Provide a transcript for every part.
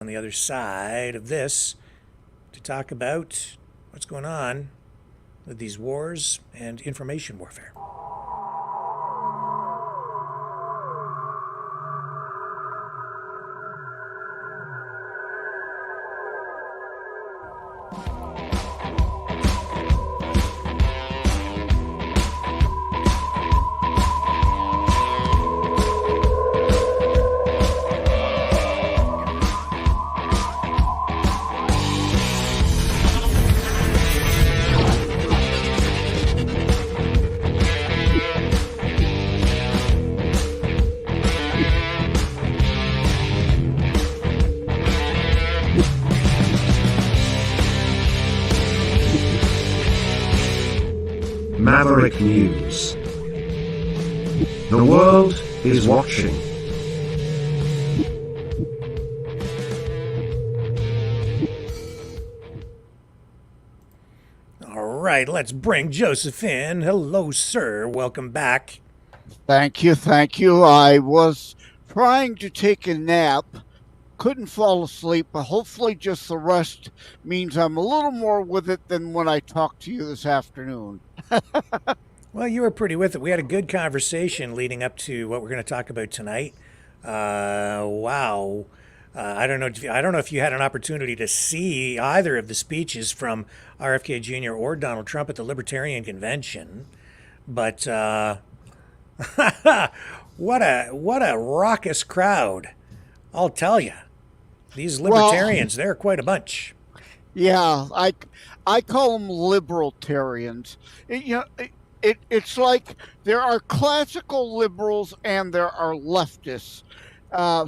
on the other side of this to talk about what's going on with these wars and information warfare. Maverick News. The world is watching. All right, let's bring Joseph in. Hello, sir. Welcome back. Thank you, thank you. I was trying to take a nap, couldn't fall asleep, but hopefully just the rest means I'm a little more with it than when I talked to you this afternoon. Well, you were pretty with it. We had a good conversation leading up to what we're going to talk about tonight. Wow. I don't know if you had an opportunity to see either of the speeches from RFK Jr. or Donald Trump at the Libertarian Convention, but what a raucous crowd! I'll tell you, these libertarians, they're quite a bunch. Yeah, I call them libertarians. It's like there are classical liberals and there are leftists.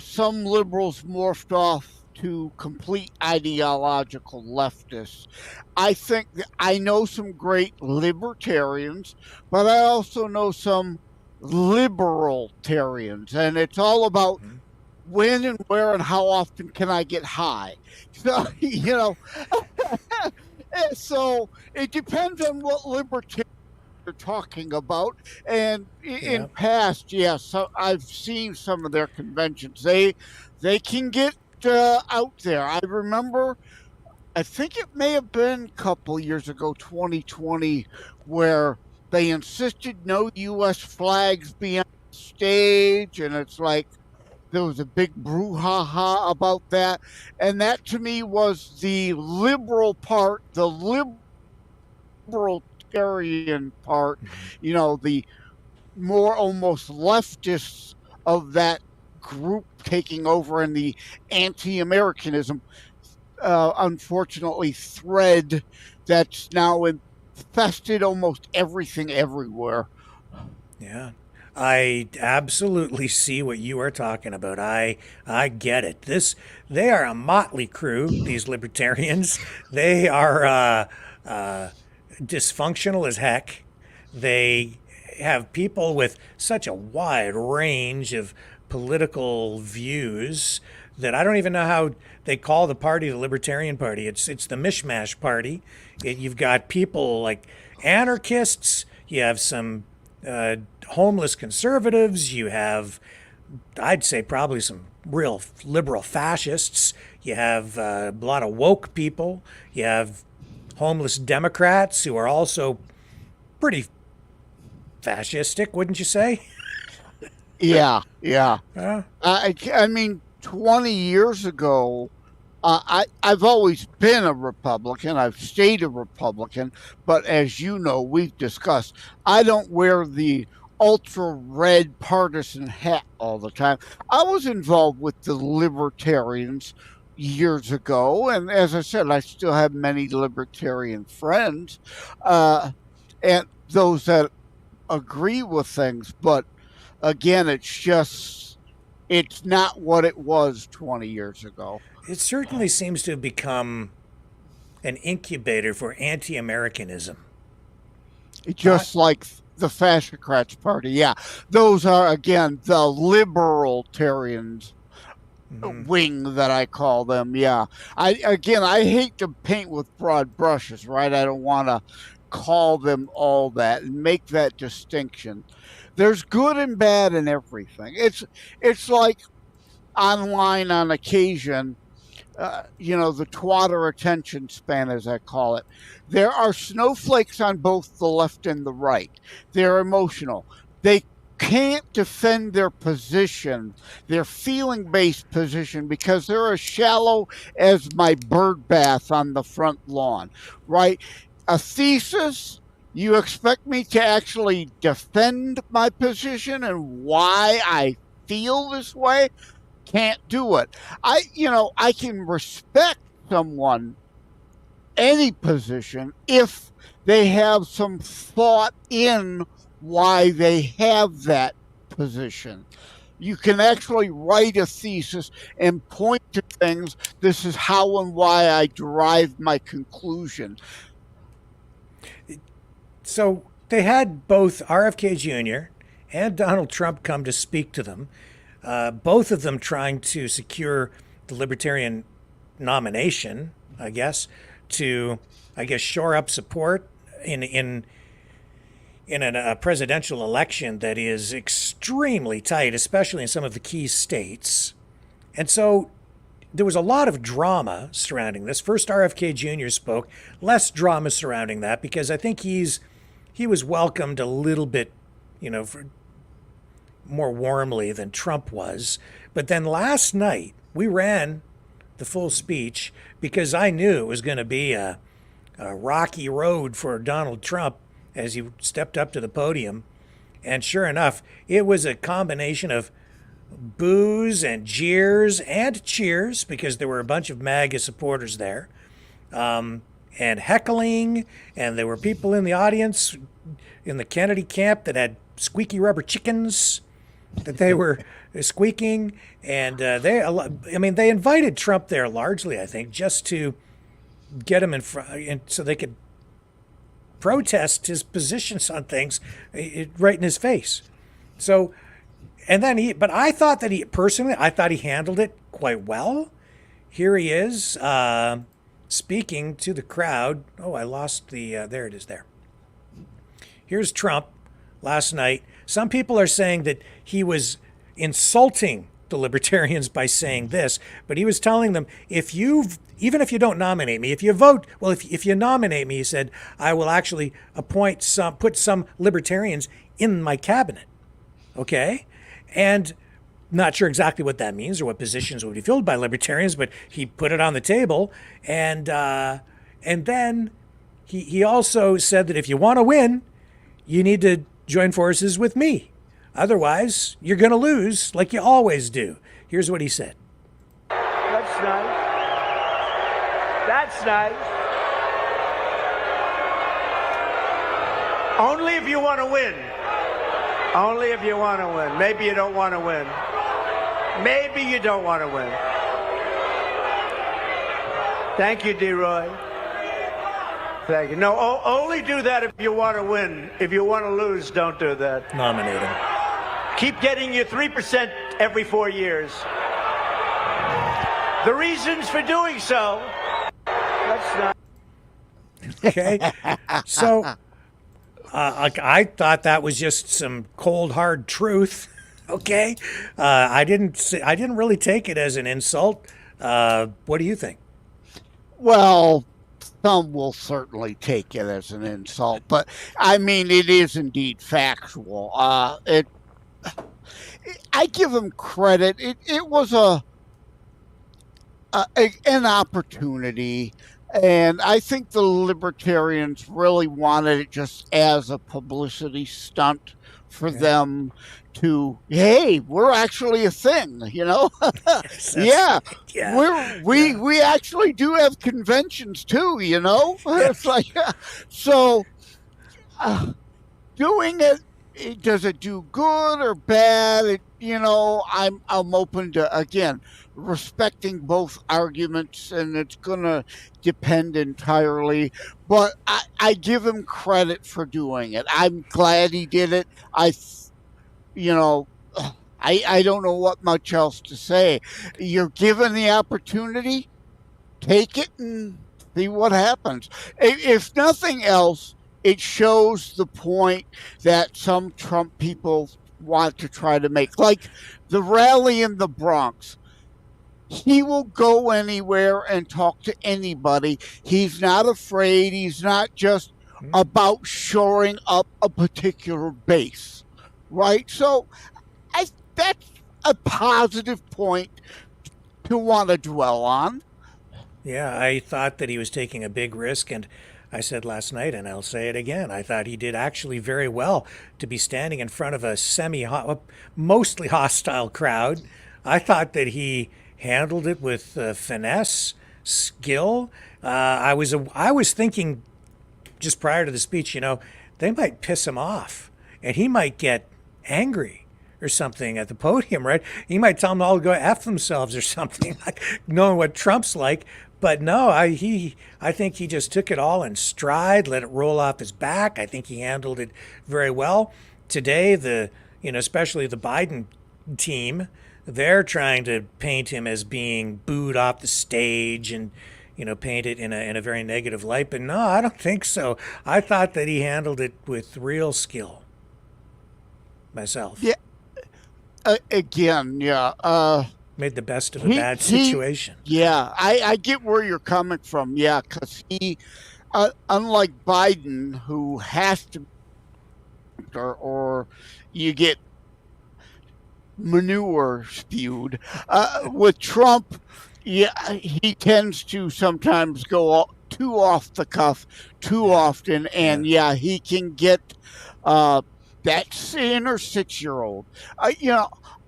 Some liberals morphed off to complete ideological leftists. I think that I know some great libertarians, but I also know some libertarians, and it's all about when and where and how often can I get high. So, so it depends on what libertarian you're talking about. And in past, yes, so I've seen some of their conventions. They can get out there. I remember, I think it may have been a couple years ago, 2020, where they insisted no U.S. flags be on stage, and it's like there was a big brouhaha about that. And that to me was the liberal part, the libertarian part, the more almost leftists of that group taking over, and the anti-Americanism, unfortunately, thread that's now infested almost everything everywhere. Yeah. I absolutely see what you are talking about. I get it. They are a motley crew, these libertarians. They are dysfunctional as heck. They have people with such a wide range of political views that I don't even know how they call the party the Libertarian Party. It's the mishmash party. You've got people like anarchists. You have some homeless conservatives. You have, I'd say, probably some real liberal fascists. You have a lot of woke people. You have homeless Democrats who are also pretty fascistic, wouldn't you say? Yeah. I mean, 20 years ago, I've always been a Republican. I've stayed a Republican. But as you know, we've discussed, I don't wear the ultra red partisan hat all the time. I was involved with the libertarians years ago. And as I said, I still have many libertarian friends and those that agree with things. But again, it's not what it was 20 years ago. It certainly seems to have become an incubator for anti-Americanism. Just like the Fascocrats Party. Yeah. Those are, again, the libertarians wing that I call them. Yeah. I hate to paint with broad brushes, right? I don't want to call them all that and make that distinction. There's good and bad in everything. It's like online on occasion the twatter attention span, as I call it. There are snowflakes on both the left and the right. They're emotional. They can't defend their position, their feeling based position, because they're as shallow as my bird bath on the front lawn, right? A thesis, you expect me to actually defend my position and why I feel this way? Can't do it. I can respect someone, any position, if they have some thought in why they have that position. You can actually write a thesis and point to things. This is how and why I derived my conclusion. So they had both RFK Jr. and Donald Trump come to speak to them, both of them trying to secure the Libertarian nomination, I guess, to, shore up support in a presidential election that is extremely tight, especially in some of the key states. And so there was a lot of drama surrounding this. First, RFK Jr. spoke, less drama surrounding that because I think he was welcomed a little bit, more warmly than Trump was. But then last night, we ran the full speech because I knew it was going to be a rocky road for Donald Trump as he stepped up to the podium. And sure enough, it was a combination of boos and jeers and cheers because there were a bunch of MAGA supporters there, and heckling, and there were people in the audience in the Kennedy camp that had squeaky rubber chickens that they were squeaking, and they invited Trump there largely, I think, just to get him in front, and so they could protest his positions on things right in his face. So, and then but I thought that I thought he handled it quite well. Here he is speaking to the crowd. Oh, I lost there it is there. Here's Trump last night. Some people are saying that he was insulting the libertarians by saying this, but he was telling them, even if you don't nominate me, if you nominate me, he said, I will actually put some libertarians in my cabinet. Okay? And not sure exactly what that means or what positions would be filled by libertarians, but he put it on the table. And then he also said that if you want to win, you need to join forces with me. Otherwise, you're going to lose like you always do. Here's what he said. That's nice. That's nice. Only if you want to win. Only if you want to win. Maybe you don't want to win. Maybe you don't want to win. Thank you, D-Roy. Thank you. No, only do that if you want to win. If you want to lose, don't do that. Nominate him. Keep getting your 3% every 4 years. The reasons for doing so, that's not. Okay. So I thought that was just some cold, hard truth. Okay. I didn't really take it as an insult. What do you think? Well, some will certainly take it as an insult, but I mean, it is indeed factual. I give him credit. It was an opportunity, and I think the libertarians really wanted it just as a publicity stunt for them to, hey, we're actually a thing, Yes, yeah, yeah. we actually do have conventions too, It's like, so doing it. Does it do good or bad? I'm open to, again, respecting both arguments, and it's going to depend entirely. But I give him credit for doing it. I'm glad he did it. I don't know what much else to say. You're given the opportunity, take it and see what happens. If nothing else, it shows the point that some Trump people want to try to make. Like the rally in the Bronx. He will go anywhere and talk to anybody. He's not afraid. He's not just about shoring up a particular base, right? So that's a positive point to want to dwell on. Yeah, I thought that he was taking a big risk, and I said last night, and I'll say it again, I thought he did actually very well to be standing in front of a mostly hostile crowd. I thought that he handled it with finesse, skill. I was thinking just prior to the speech, they might piss him off, and he might get angry or something at the podium, right? He might tell them all to go F themselves or something, like knowing what Trump's like. But no, I think he just took it all in stride, let it roll off his back. I think he handled it very well. Today, especially the Biden team, they're trying to paint him as being booed off the stage and paint it in a very negative light. But no, I don't think so. I thought that he handled it with real skill myself. Yeah. Again, yeah. Made the best of a bad situation. I get where you're coming from. Yeah, because he, unlike Biden, who has to, or you get manure spewed, with Trump, yeah, he tends to sometimes go too off the cuff too often, and he can get that inner 6-year-old.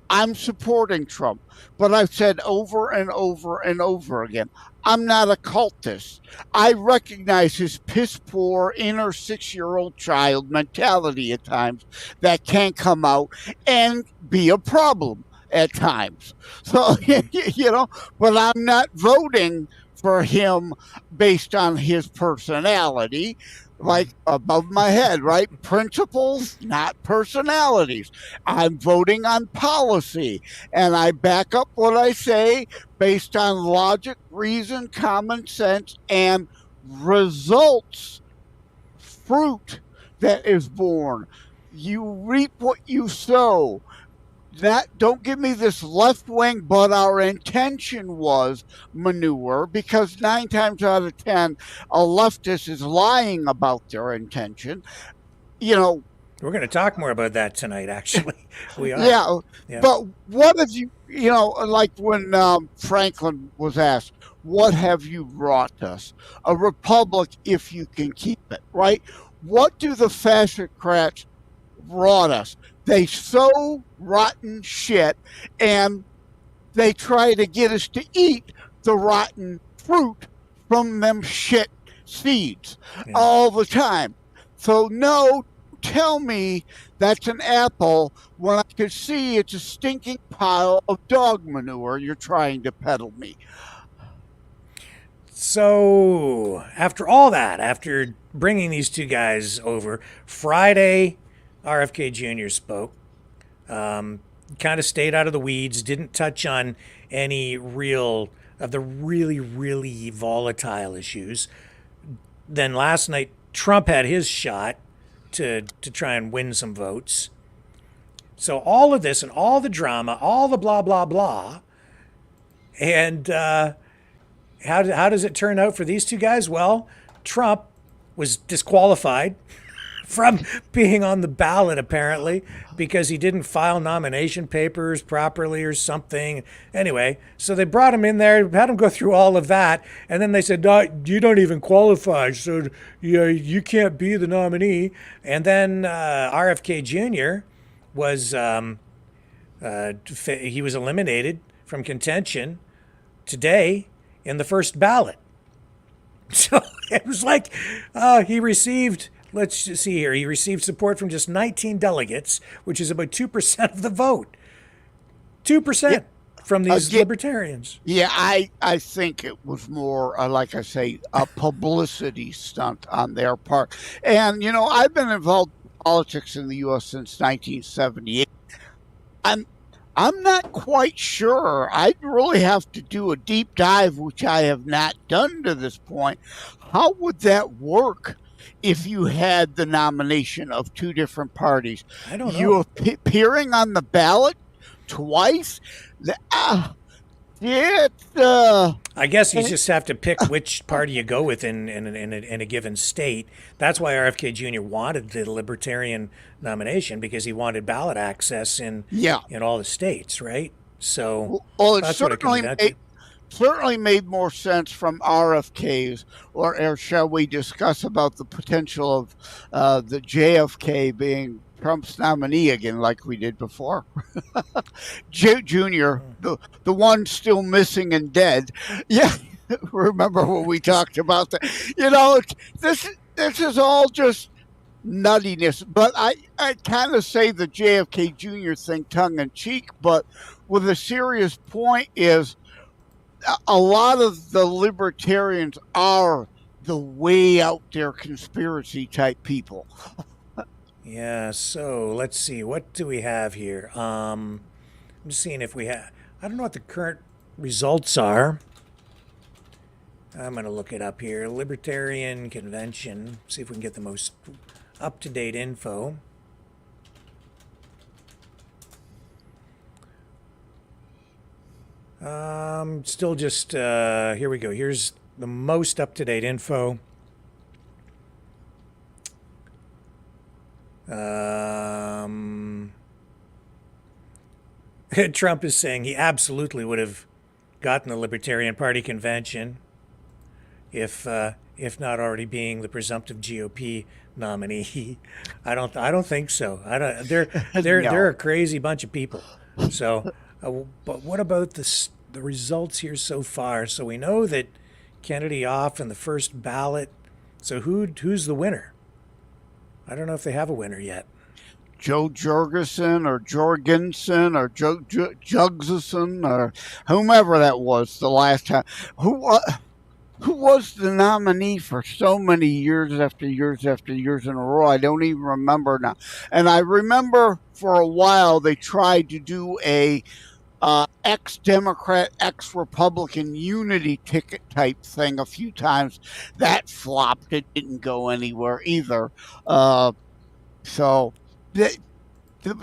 I'm supporting Trump, but I've said over and over and over again, I'm not a cultist. I recognize his piss poor inner 6-year-old child mentality at times that can come out and be a problem at times. So, but I'm not voting for him based on his personality. Like above my head, right? Principles, not personalities. I'm voting on policy, and I back up what I say based on logic, reason, common sense, and results, fruit that is born. You reap what you sow. Don't give me this left wing, but our intention was manure, because 9 times out of 10, a leftist is lying about their intention. We're going to talk more about that tonight, actually. We are. Yeah. But what have you, like when Franklin was asked, what have you brought us? A republic if you can keep it, right? What do the fascocrats brought us? They sow rotten shit, and they try to get us to eat the rotten fruit from them shit seeds all the time. So no, tell me that's an apple when I could see it's a stinking pile of dog manure you're trying to peddle me. So after all that, after bringing these two guys over, Friday, RFK Jr. spoke, kind of stayed out of the weeds, didn't touch on any real of the really, really volatile issues. Then last night, Trump had his shot to try and win some votes. So all of this and all the drama, all the blah, blah, blah. And how does it turn out for these two guys? Well, Trump was disqualified from being on the ballot, apparently, because he didn't file nomination papers properly or something. Anyway, so they brought him in there, had him go through all of that, and then they said, no, you don't even qualify, so you can't be the nominee. And then RFK Jr. was he was eliminated from contention today in the first ballot. So it was like he received... Let's see here. He received support from just 19 delegates, which is about 2% of the vote. 2% from these libertarians. Yeah, I think it was more, like I say, a publicity stunt on their part. And, I've been involved in politics in the U.S. since 1978. I'm not quite sure. I'd really have to do a deep dive, which I have not done to this point. How would that work if you had the nomination of two different parties? I don't know. You appearing on the ballot twice? It, I guess you just have to pick which party you go with in a given state. That's why RFK Jr. wanted the Libertarian nomination, because he wanted ballot access yeah. in all the states, right? So Well, it that's what it comes down to. certainly made more sense from RFK's, or shall we discuss about the potential of the JFK being Trump's nominee again, like we did before. Junior, the one still missing and dead. Yeah, remember when we talked about that? You know, this is all just nuttiness. But I kind of say the JFK Jr. thing tongue in cheek, but with a serious point is a lot of the libertarians are the way out there conspiracy type people. Yeah, so let's see. What do we have here? I'm just seeing if we have. I don't know what the current results are. I'm going to look it up here. Libertarian Convention. See if we can get the most up-to-date info. Still just, here we go. Here's the most up-to-date info. Trump is saying he absolutely would have gotten the Libertarian Party convention if not already being the presumptive GOP nominee. I don't think so. They're a crazy bunch of people. So, but what about the results here so far? So we know that Kennedy off in the first ballot. So who's the winner? I don't know if they have a winner yet. Joe Jorgensen or Juggeson or whomever that was the last time. Who was the nominee for so many years after years after years in a row? I don't even remember now. And I remember for a while they tried to do a ex-Democrat, ex-Republican unity ticket type thing a few times. That flopped. It didn't go anywhere either.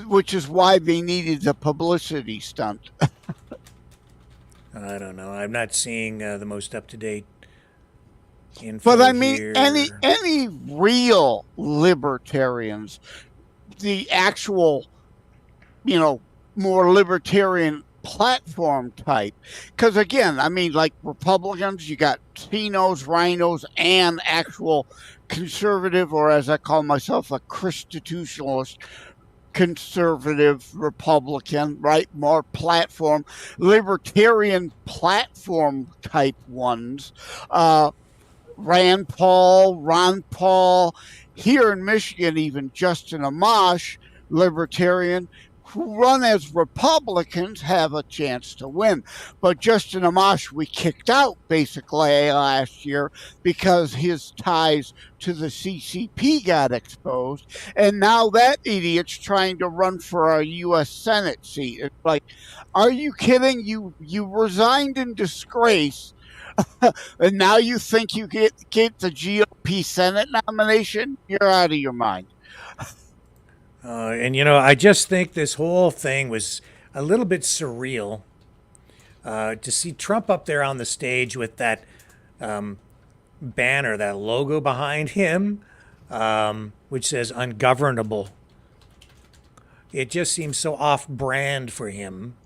Which is why they needed the publicity stunt. I don't know. I'm not seeing the most up-to-date info. But I mean, here. any real libertarians, the actual, more libertarian platform type. Because again, I mean, like Republicans, you got Tinos, Rhinos, and actual conservative, or as I call myself, a constitutionalist conservative Republican, right? More platform, libertarian platform type ones. Rand Paul, Ron Paul, here in Michigan, even Justin Amash, libertarian, who run as Republicans, have a chance to win. But Justin Amash, we kicked out basically last year because his ties to the CCP got exposed. And now that idiot's trying to run for a U.S. Senate seat. It's like, are you kidding? You resigned in disgrace. And now you think you get the GOP Senate nomination? You're out of your mind. And I just think this whole thing was a little bit surreal. To see Trump up there on the stage with that banner, that logo behind him, which says ungovernable. It just seems so off-brand for him.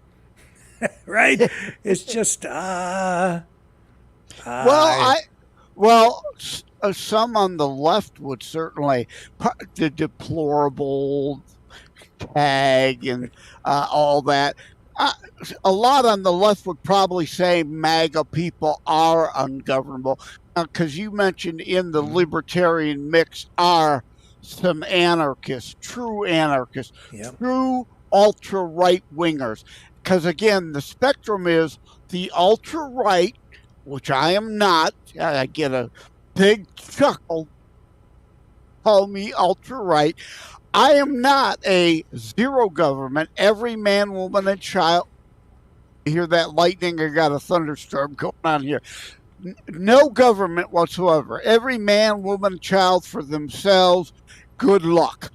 Right? It's just, some on the left would certainly the deplorable tag and all that. A lot on the left would probably say MAGA people are ungovernable, because you mentioned in the libertarian mix are some anarchists, true ultra right wingers. Because again, the spectrum is the ultra right, which I am not. I get a big chuckle. Call me ultra right. I am not a zero government, every man, woman, and child. You hear that lightning? I got a thunderstorm going on here. No government whatsoever. Every man, woman, child for themselves. Good luck.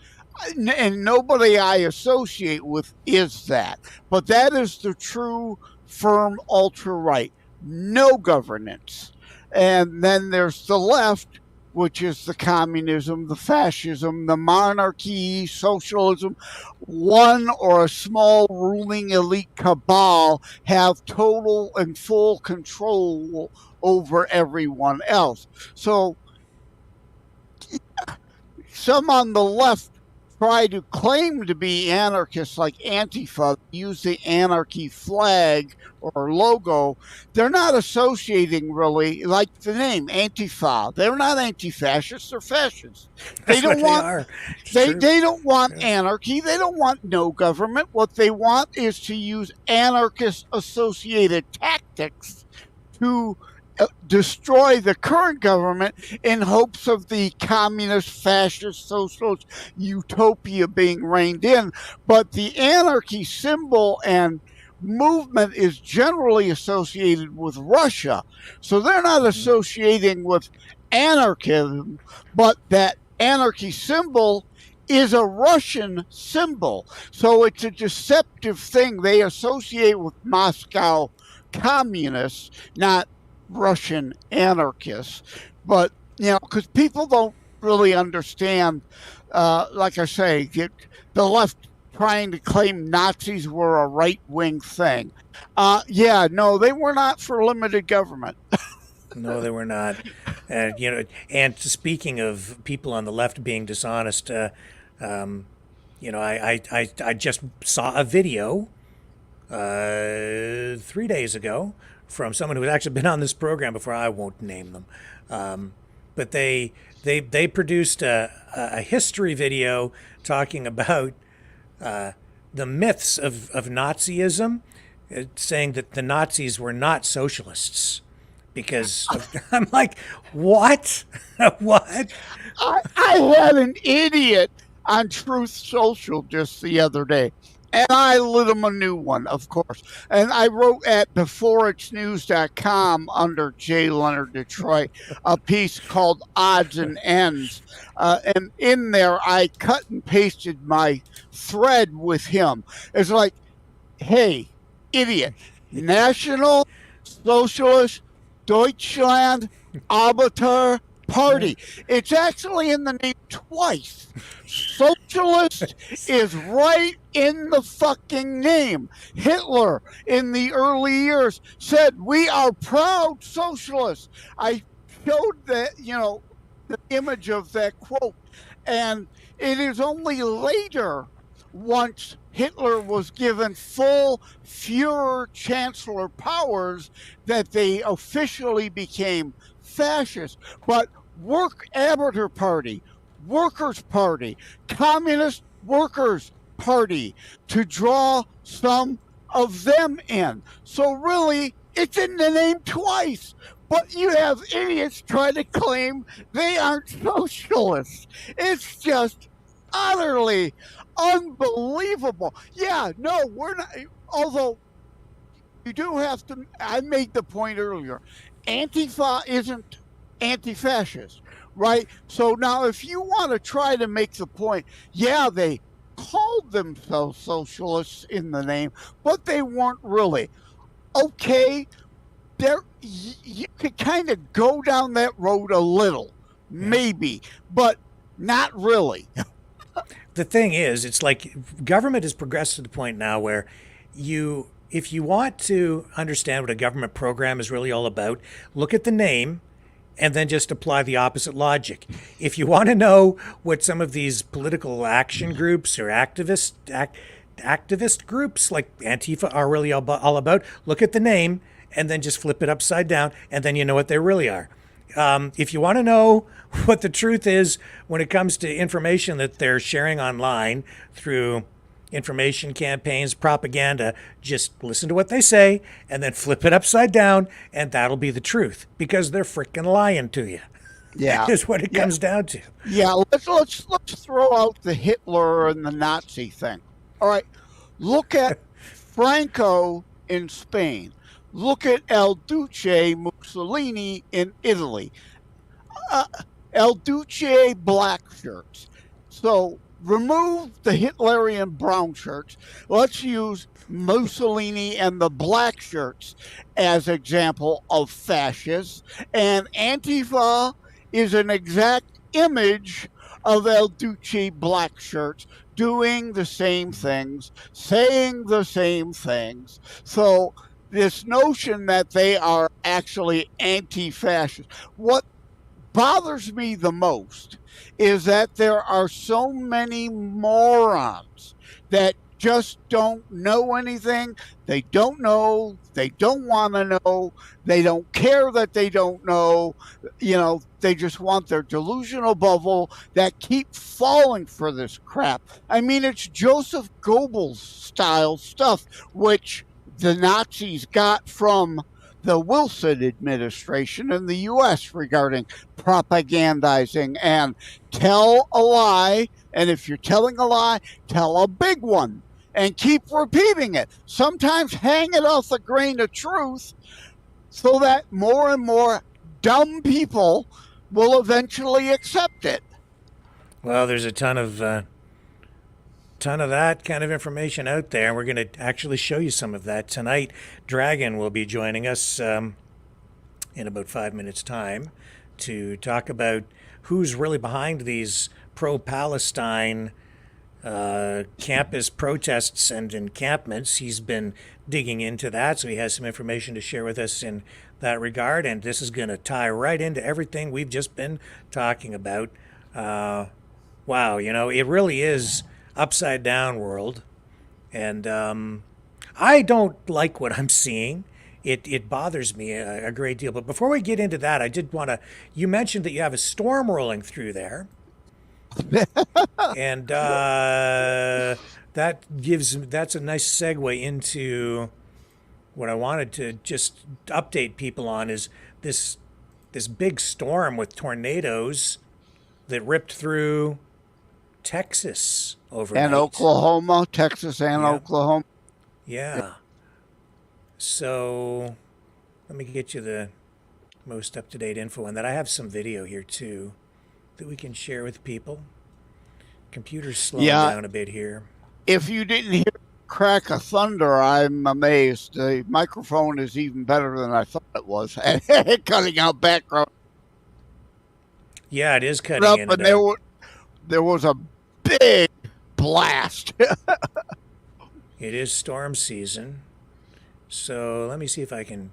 And nobody I associate with is that. But that is the true firm ultra-right, no governance. And then there's the left, which is the communism, the fascism, the monarchy, socialism. One or a small ruling elite cabal have total and full control over everyone else. So some on the left try to claim to be anarchists like Antifa, use the anarchy flag or logo. They're not associating really, like the name Antifa. They're not anti-fascists, they're fascists. They don't want they don't want anarchy. They don't want no government. What they want is to use anarchist associated tactics to destroy the current government in hopes of the communist, fascist, socialist utopia being reined in. But the anarchy symbol and movement is generally associated with Russia. So they're not associating with anarchism, but that anarchy symbol is a Russian symbol. So it's a deceptive thing. They associate with Moscow communists, not Russian anarchists. But, because people don't really understand, like I say, the left trying to claim Nazis were a right-wing thing. No, they were not for limited government. No, they were not. And speaking of people on the left being dishonest, I just saw a video 3 days ago from someone who had actually been on this program before. I won't name them, but they produced a history video talking about the myths of Nazism, saying that the Nazis were not socialists. Because I'm like, what? What? I had an idiot on Truth Social just the other day, and I lit him a new one, of course. And I wrote at beforeitsnews.com under J. Leonard Detroit a piece called Odds and Ends. And in there, I cut and pasted my thread with him. It's like, hey, idiot, National Socialist Deutschland Arbeiter Party. It's actually in the name twice. Socialist is right in the fucking name. Hitler, in the early years, said, "We are proud socialists." I showed that, the image of that quote. And it is only later, once Hitler was given full Führer Chancellor powers, that they officially became fascist. But Arbeiter Party, Workers' Party, Communist Workers' Party, to draw some of them in. So really, it's in the name twice. But you have idiots trying to claim they aren't socialists. It's just utterly unbelievable. Yeah, no, we're not. Although you do have to, I made the point earlier, Antifa isn't anti-fascist, right? So now if you want to try to make the point, yeah, they called themselves socialists in the name, but they weren't really. Okay, you could kind of go down that road a little, maybe, but not really. The thing is, it's like government has progressed to the point now where if you want to understand what a government program is really all about, look at the name and then just apply the opposite logic. If you want to know what some of these political action groups or activist groups like Antifa are really all about, look at the name and then just flip it upside down, and then you know what they really are. If you want to know what the truth is when it comes to information that they're sharing online through information campaigns, propaganda, just listen to what they say and then flip it upside down, and that'll be the truth, because they're freaking lying to you. Yeah, is what it comes down to. Yeah, let's throw out the Hitler and the Nazi thing. All right, look at Franco in Spain. Look at El Duce Mussolini in Italy. El Duce black shirts. So remove the Hitlerian brown shirts. Let's use Mussolini and the black shirts as example of fascists. And Antifa is an exact image of El Duce black shirts doing the same things, saying the same things. So this notion that they are actually anti-fascist, what bothers me the most is that there are so many morons that just don't know anything. They don't know. They don't want to know. They don't care that they don't know. They just want their delusional bubble that keep falling for this crap. I mean, it's Joseph Goebbels style stuff, which the Nazis got from the Wilson administration in the U.S. regarding propagandizing and tell a lie. And if you're telling a lie, tell a big one and keep repeating it. Sometimes hang it off a grain of truth so that more and more dumb people will eventually accept it. Well, there's a ton of that kind of information out there, and we're going to actually show you some of that tonight. Dragon will be joining us in about 5 minutes' time to talk about who's really behind these pro-Palestine campus protests and encampments. He's been digging into that, so he has some information to share with us in that regard, and this is going to tie right into everything we've just been talking about. Wow, it really is upside down world, and I don't like what I'm seeing. It bothers me a great deal. But before we get into that, I did want to, you mentioned that you have a storm rolling through there. And that's a nice segue into what I wanted to just update people on is this big storm with tornadoes that ripped through Texas overnight. And Oklahoma, Texas and Oklahoma. Yeah. So let me get you the most up-to-date info on that. I have some video here too that we can share with people. Computer's slowing down a bit here. If you didn't hear crack of thunder, I'm amazed. The microphone is even better than I thought it was. Cutting out background. Yeah, it is cutting in. But there was a big blast. It is storm season. So let me see if I can...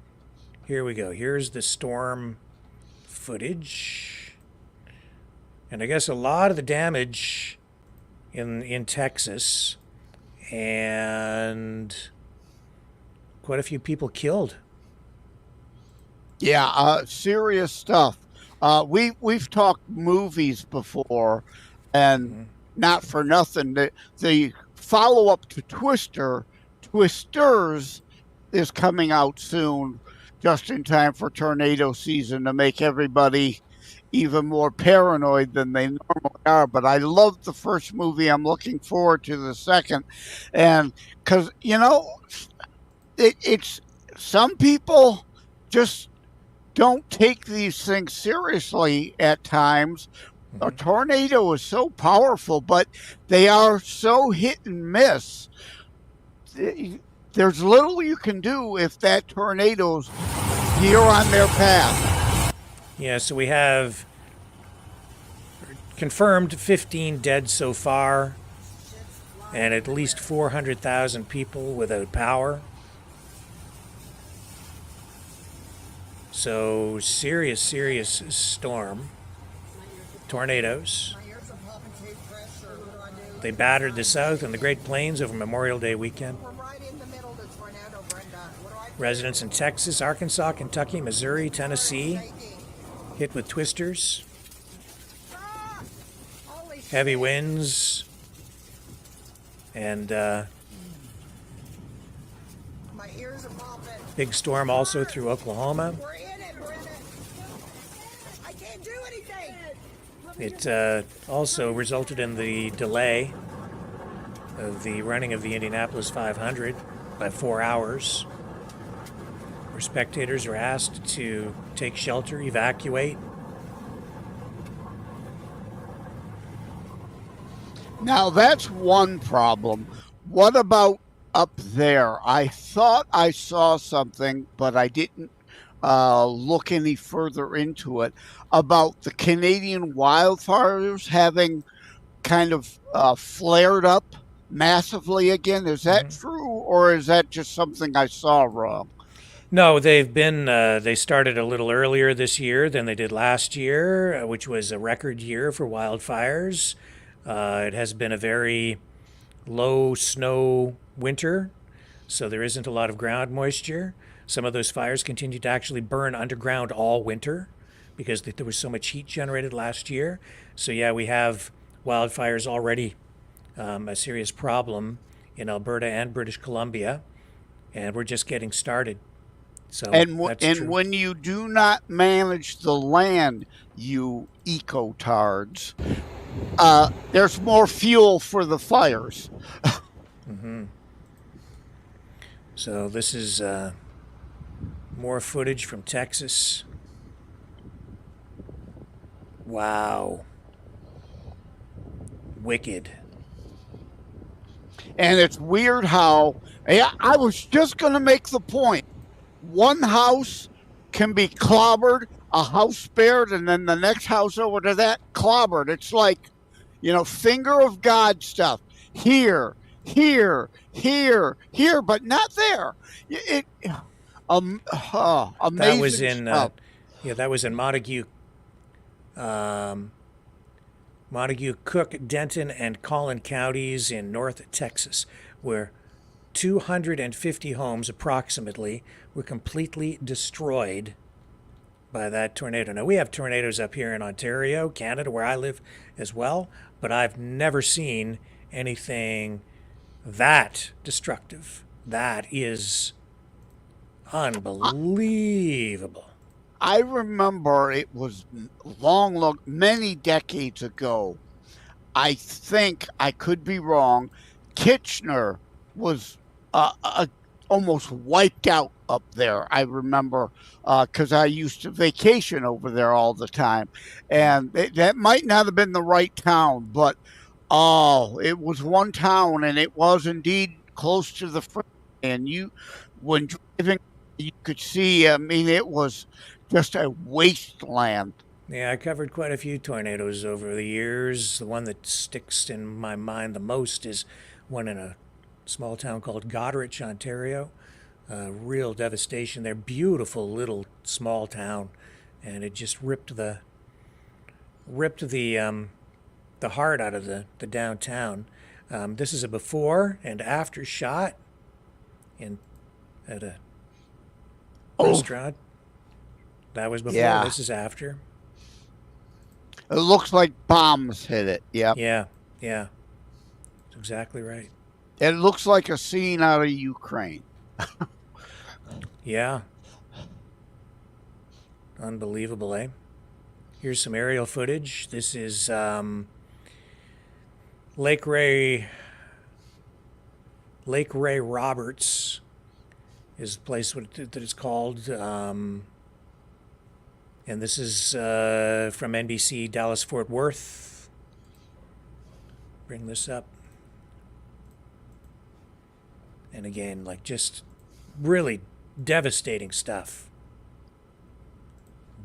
Here we go. Here's the storm footage. And I guess a lot of the damage in Texas, and quite a few people killed. Yeah, serious stuff. We've talked movies before, and not for nothing, the follow-up to Twisters, is coming out soon, just in time for tornado season, to make everybody even more paranoid than they normally are. But I loved the first movie. I'm looking forward to the second. And because, it's some people just don't take these things seriously at times. A tornado is so powerful, but they are so hit and miss. There's little you can do if that tornado's here on their path. Yeah, so we have confirmed 15 dead so far, and at least 400,000 people without power. So serious storm. Tornadoes. They battered the South and the Great Plains over Memorial Day weekend. Residents in Texas, Arkansas, Kentucky, Missouri, Tennessee hit with twisters. Heavy winds. And big storm also through Oklahoma. It also resulted in the delay of the running of the Indianapolis 500 by 4 hours, where spectators are asked to take shelter, evacuate. Now that's one problem. What about up there? I thought I saw something, but I didn't look any further into it about the Canadian wildfires having kind of flared up massively again. Is that true, or is that just something I saw wrong? No, they've been. They started a little earlier this year than they did last year, which was a record year for wildfires. It has been a very low snow winter, so there isn't a lot of ground moisture. Some of those fires continue to actually burn underground all winter because there was so much heat generated last year. So yeah, we have wildfires already, a serious problem in Alberta and British Columbia, and we're just getting started. So that's And true. when you do not manage the land, you eco-tards, there's more fuel for the fires. So this is more footage from Texas. Wow. Wicked. And it's weird how, yeah, I was just going to make the point. One house can be clobbered, a house spared, and then the next house over to that clobbered. It's like, finger of God stuff. Here, here, here, here, but not there. That was Amazing in stuff. that was in um, Montague, Cook, Denton, and Collin counties in North Texas, where 250 homes approximately were completely destroyed by that tornado. Now, we have tornadoes up here in Ontario, Canada, where I live as well, but I've never seen anything that destructive. That is unbelievable. I remember it was many decades ago. I think I could be wrong. Kitchener was almost wiped out up there. I remember because I used to vacation over there all the time, and that might not have been the right town, but oh, it was one town, and it was indeed close to the front. And when driving, you could see. I mean, it was just a wasteland. Yeah, I covered quite a few tornadoes over the years. The one that sticks in my mind the most is one in a small town called Goderich, Ontario. Real devastation there. Beautiful little small town, and it just ripped the heart out of the downtown. This is a before and after shot in at a Oh, restaurant. That was before. yeah. This is after. It looks like bombs hit it. Yep. Yeah, yeah, that's exactly right. It looks like a scene out of Ukraine. Yeah, unbelievable, eh? Here's some aerial footage. This is Lake Ray. Lake Ray Roberts is the place that it's called. And this is from NBC Dallas Fort Worth. Bring this up. And again, like just really devastating stuff.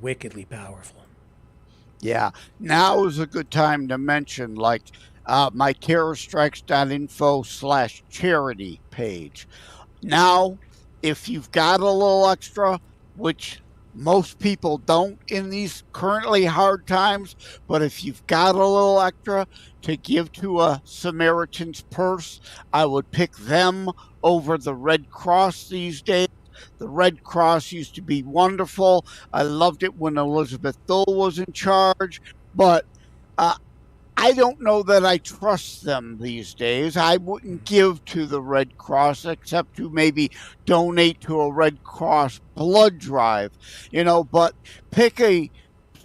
Wickedly powerful. Yeah. Now is a good time to mention, like, my terrorstrikes.info/charity page. Now, if you've got a little extra, which most people don't in these currently hard times, but if you've got a little extra to give to a Samaritan's Purse, I would pick them over the Red Cross these days. The Red Cross used to be wonderful. I loved it when Elizabeth Dole was in charge, but uh, I don't know that I trust them these days. I wouldn't give to the Red Cross except to maybe donate to a Red Cross blood drive, but pick a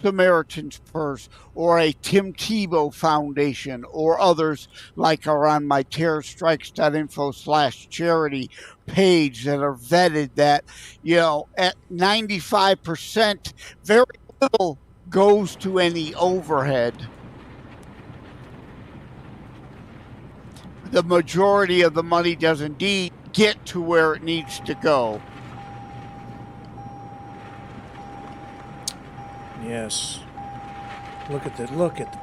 Samaritan's Purse or a Tim Tebow Foundation or others like are on my terrorstrikes.info/charity page that are vetted that, at 95%, very little goes to any overhead. the majority of the money does indeed get to where it needs to go. Yes. Look at the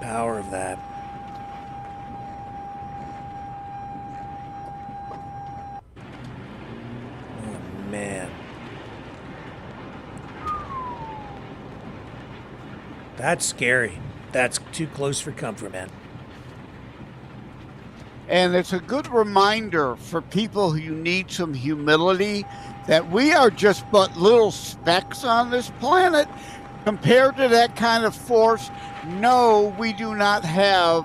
power of that. Oh man. That's scary. That's too close for comfort, man. And it's a good reminder for people who need some humility that we are just but little specks on this planet. Compared to that kind of force, no, we do not have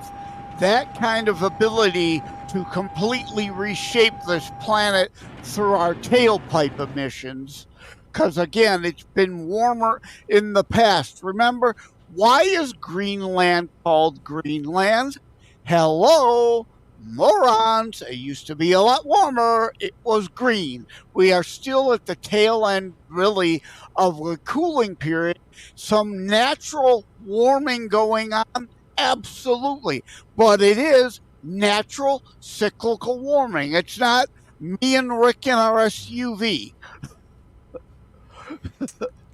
that kind of ability to completely reshape this planet through our tailpipe emissions. Because again, it's been warmer in the past. Remember, why is Greenland called Greenland? Hello, morons. It used to be a lot warmer. It was green. We are still at the tail end, really, of the cooling period. Some natural warming going on, absolutely. But it is natural cyclical warming. It's not me and Rick in our SUV.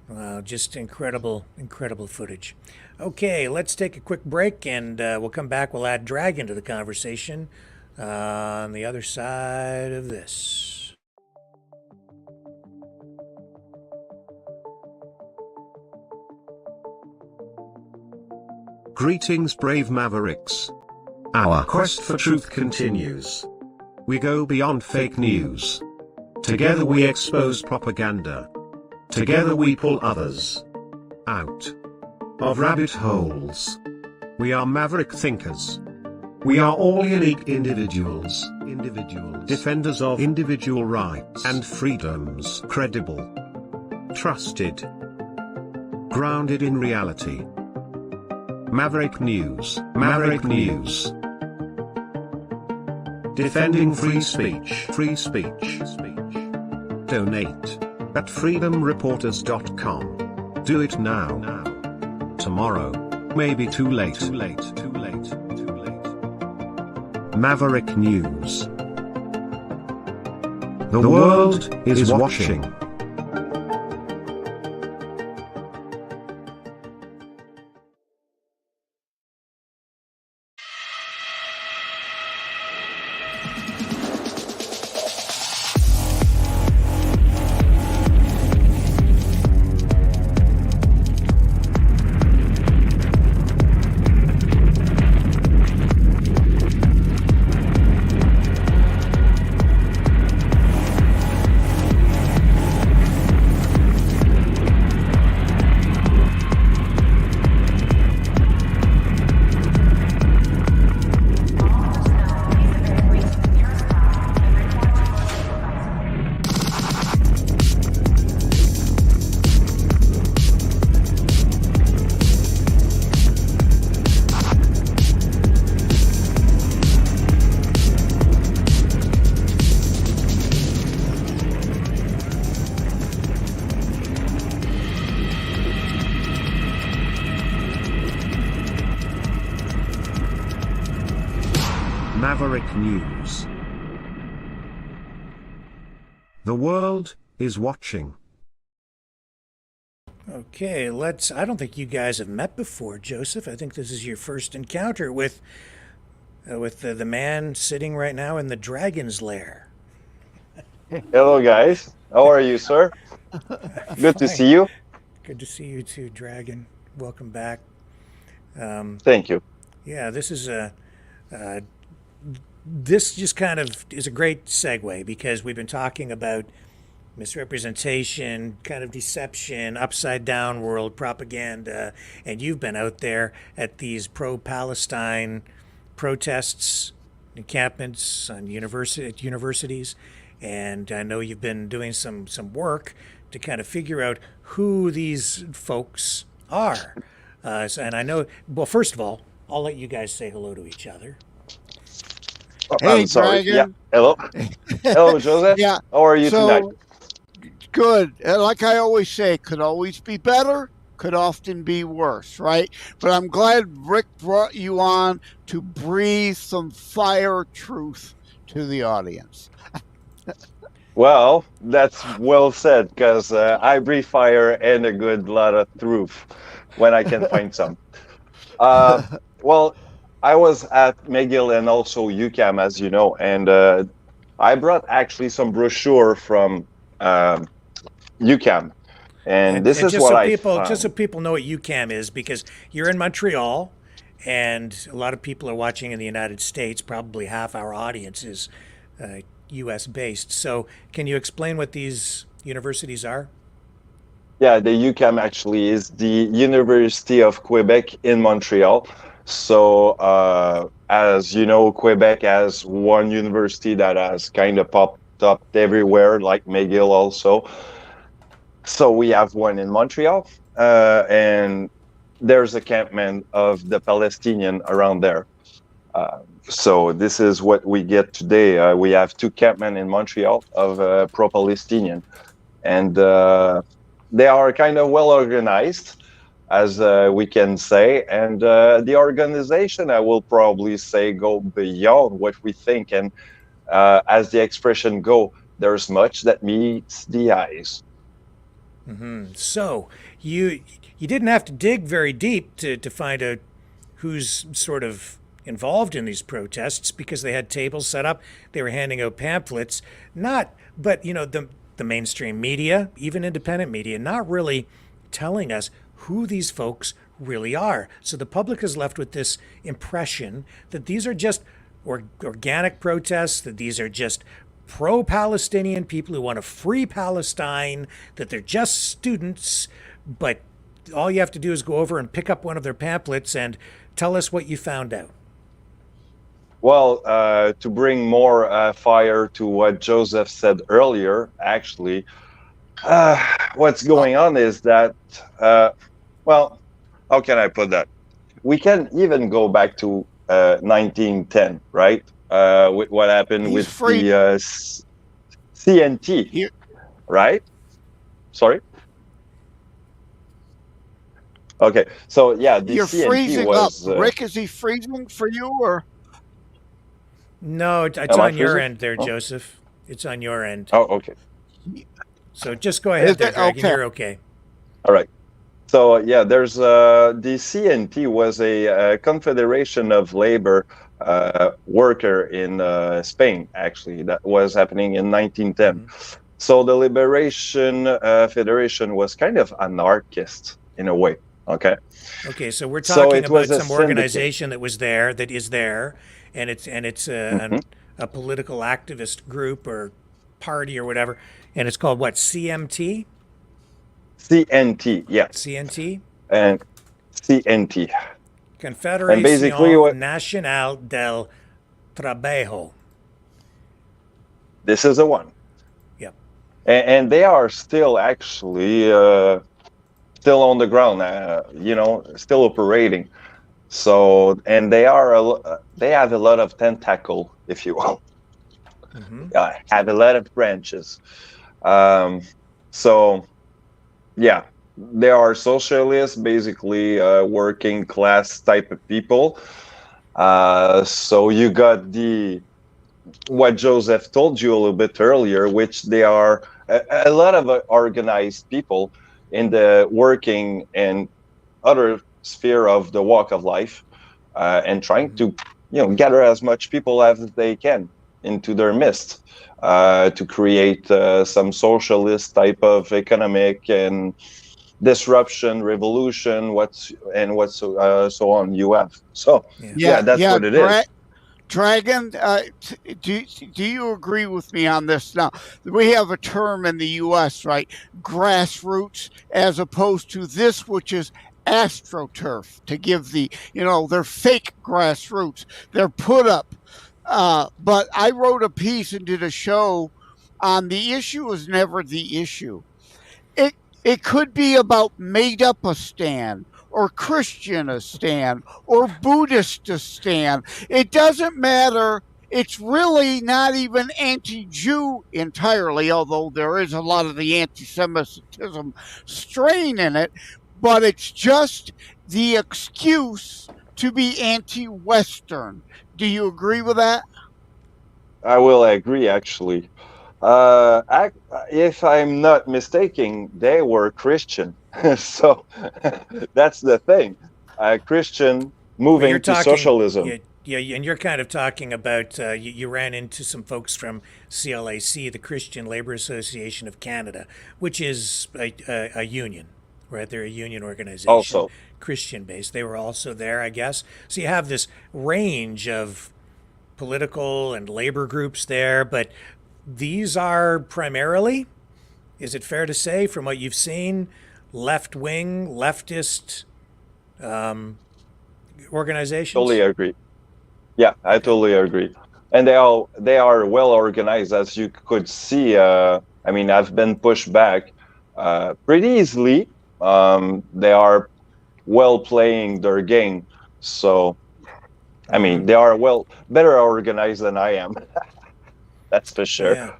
Wow, just incredible, incredible footage. Okay, let's take a quick break and we'll come back. We'll add Dragon to the conversation on the other side of this. Greetings, brave Mavericks. Our quest for truth continues. We go beyond fake news. Together we expose propaganda. Together we pull others out of rabbit holes. We are maverick thinkers. We are all unique individuals, defenders of individual rights and freedoms, credible, trusted, grounded in reality. Maverick News, Maverick News. Defending free speech, free speech. Donate at freedomreporters.com. Do it now. Tomorrow may be too late. Maverick News. The world is watching. Maverick News. The world is watching. Okay, I don't think you guys have met before, Joseph. I think this is your first encounter with the man sitting right now in the dragon's lair. Hello, guys. How are you, sir? Good to see you. Good to see you too, Dragon. Welcome back. Thank you. Yeah, this is this just kind of is a great segue because we've been talking about misrepresentation, kind of deception, upside down world propaganda, and you've been out there at these pro-Palestine protests, encampments on universities, and I know you've been doing some work to kind of figure out who these folks are. And I know, well, first of all, I'll let you guys say hello to each other. Hey, I'm sorry. Dragon. Yeah. Hello. Hello, Joseph. Yeah. How are you tonight? Good. Like I always say, could always be better, could often be worse, right? But I'm glad Rick brought you on to breathe some fire truth to the audience? Well, that's well said, because I breathe fire and a good lot of truth when I can find some. Uh, well, I was at McGill and also UCAM, as you know, and I brought actually some brochure from UCAM, and this And is what I just so found. people know what UCAM is, because you're in Montreal, and a lot of people are watching in the United States. Probably half our audience is U.S. based. So, can you explain what these universities are? Yeah, the UCAM actually is the University of Quebec in Montreal. So, as you know, Quebec has one university that has kind of popped up everywhere, like McGill also. So we have one in Montreal, and there's a campment of the Palestinian around there. So this is what we get today. We have two campmen in Montreal of pro-Palestinian, and they are kind of well organized, as we can say. And the organization, I will probably say, go beyond what we think. And as the expression go, there's much that meets the eyes. So, you didn't have to dig very deep to find out who's sort of involved in these protests, because they had tables set up, they were handing out pamphlets. Not, but the mainstream media, even independent media, not really telling us who these folks really are. So the public is left with this impression that these are just organic protests, that these are just pro-Palestinian people who want to free Palestine, that they're just students, but all you have to do is go over and pick up one of their pamphlets and tell us what you found out. Well, to bring more fire to what Joseph said earlier, actually, what's going on is that, well, how can I put that? We can even go back to 1910, right? With what happened with the CNT, right? Sorry? Okay, so yeah, the You're CNT freezing was... up. Rick, is he freezing for you, or? No, it's Am I on your freezing? end there, Oh. Joseph. It's on your end. Oh, okay. So just go ahead there, Dragon. Okay. You're okay. All right. So yeah, there's the CNT was a confederation of labor worker in Spain, actually, that was happening in 1910. Mm-hmm. So the Liberation Federation was kind of anarchist in a way. Okay. Okay, so we're So talking it was about a some syndicate. organization that is there, and it's a political activist group or party or whatever, and it's called what, CMT? CNT, yeah, CNT? and CNT. And basically Confederación what Nacional del Trabajo. this is the one. Yep. And they are still actually still on the ground, still operating. So, and they have a lot of tentacle, if you will. Have a lot of branches. So, yeah, they are socialists, basically working class type of people. So you got what Joseph told you a little bit earlier, which they are a lot of organized people in the working and other sphere of the walk of life, and trying to gather as much people as they can into their midst, to create some socialist type of economic and disruption, revolution, so on. You have so yeah, that's what it is. Dragon, do you agree with me on this? Now, we have a term in the U.S., right? Grassroots, as opposed to this, which is astroturf, to give they're fake grassroots. They're put up. But I wrote a piece and did a show on the issue is never the issue. It could be about Made-Up-A-Stan, or Christianistan, or Buddhististan. It doesn't matter. It's really not even anti-Jew entirely, although there is a lot of the anti-Semitism strain in it, but it's just the excuse to be anti-Western. Do you agree with that? I will agree, actually. If I'm not mistaken, they were Christian. So that's the thing. Christian Well, you're moving to talking, socialism. yeah, yeah, and you're kind of talking about you ran into some folks from CLAC, the Christian Labor Association of Canada, which is a union, right? They're a union organization, Also, Christian based. They were also there, I guess. So you have this range of political and labor groups there, but these are primarily, is it fair to say, from what you've seen, left wing, leftist totally organizations? agree. Yeah, I Okay. totally agree. And they are well organized, as you could see. I mean, I've been pushed back pretty easily. They are well playing their game. So, I mean, they are well better organized than I am. That's for sure. Yeah.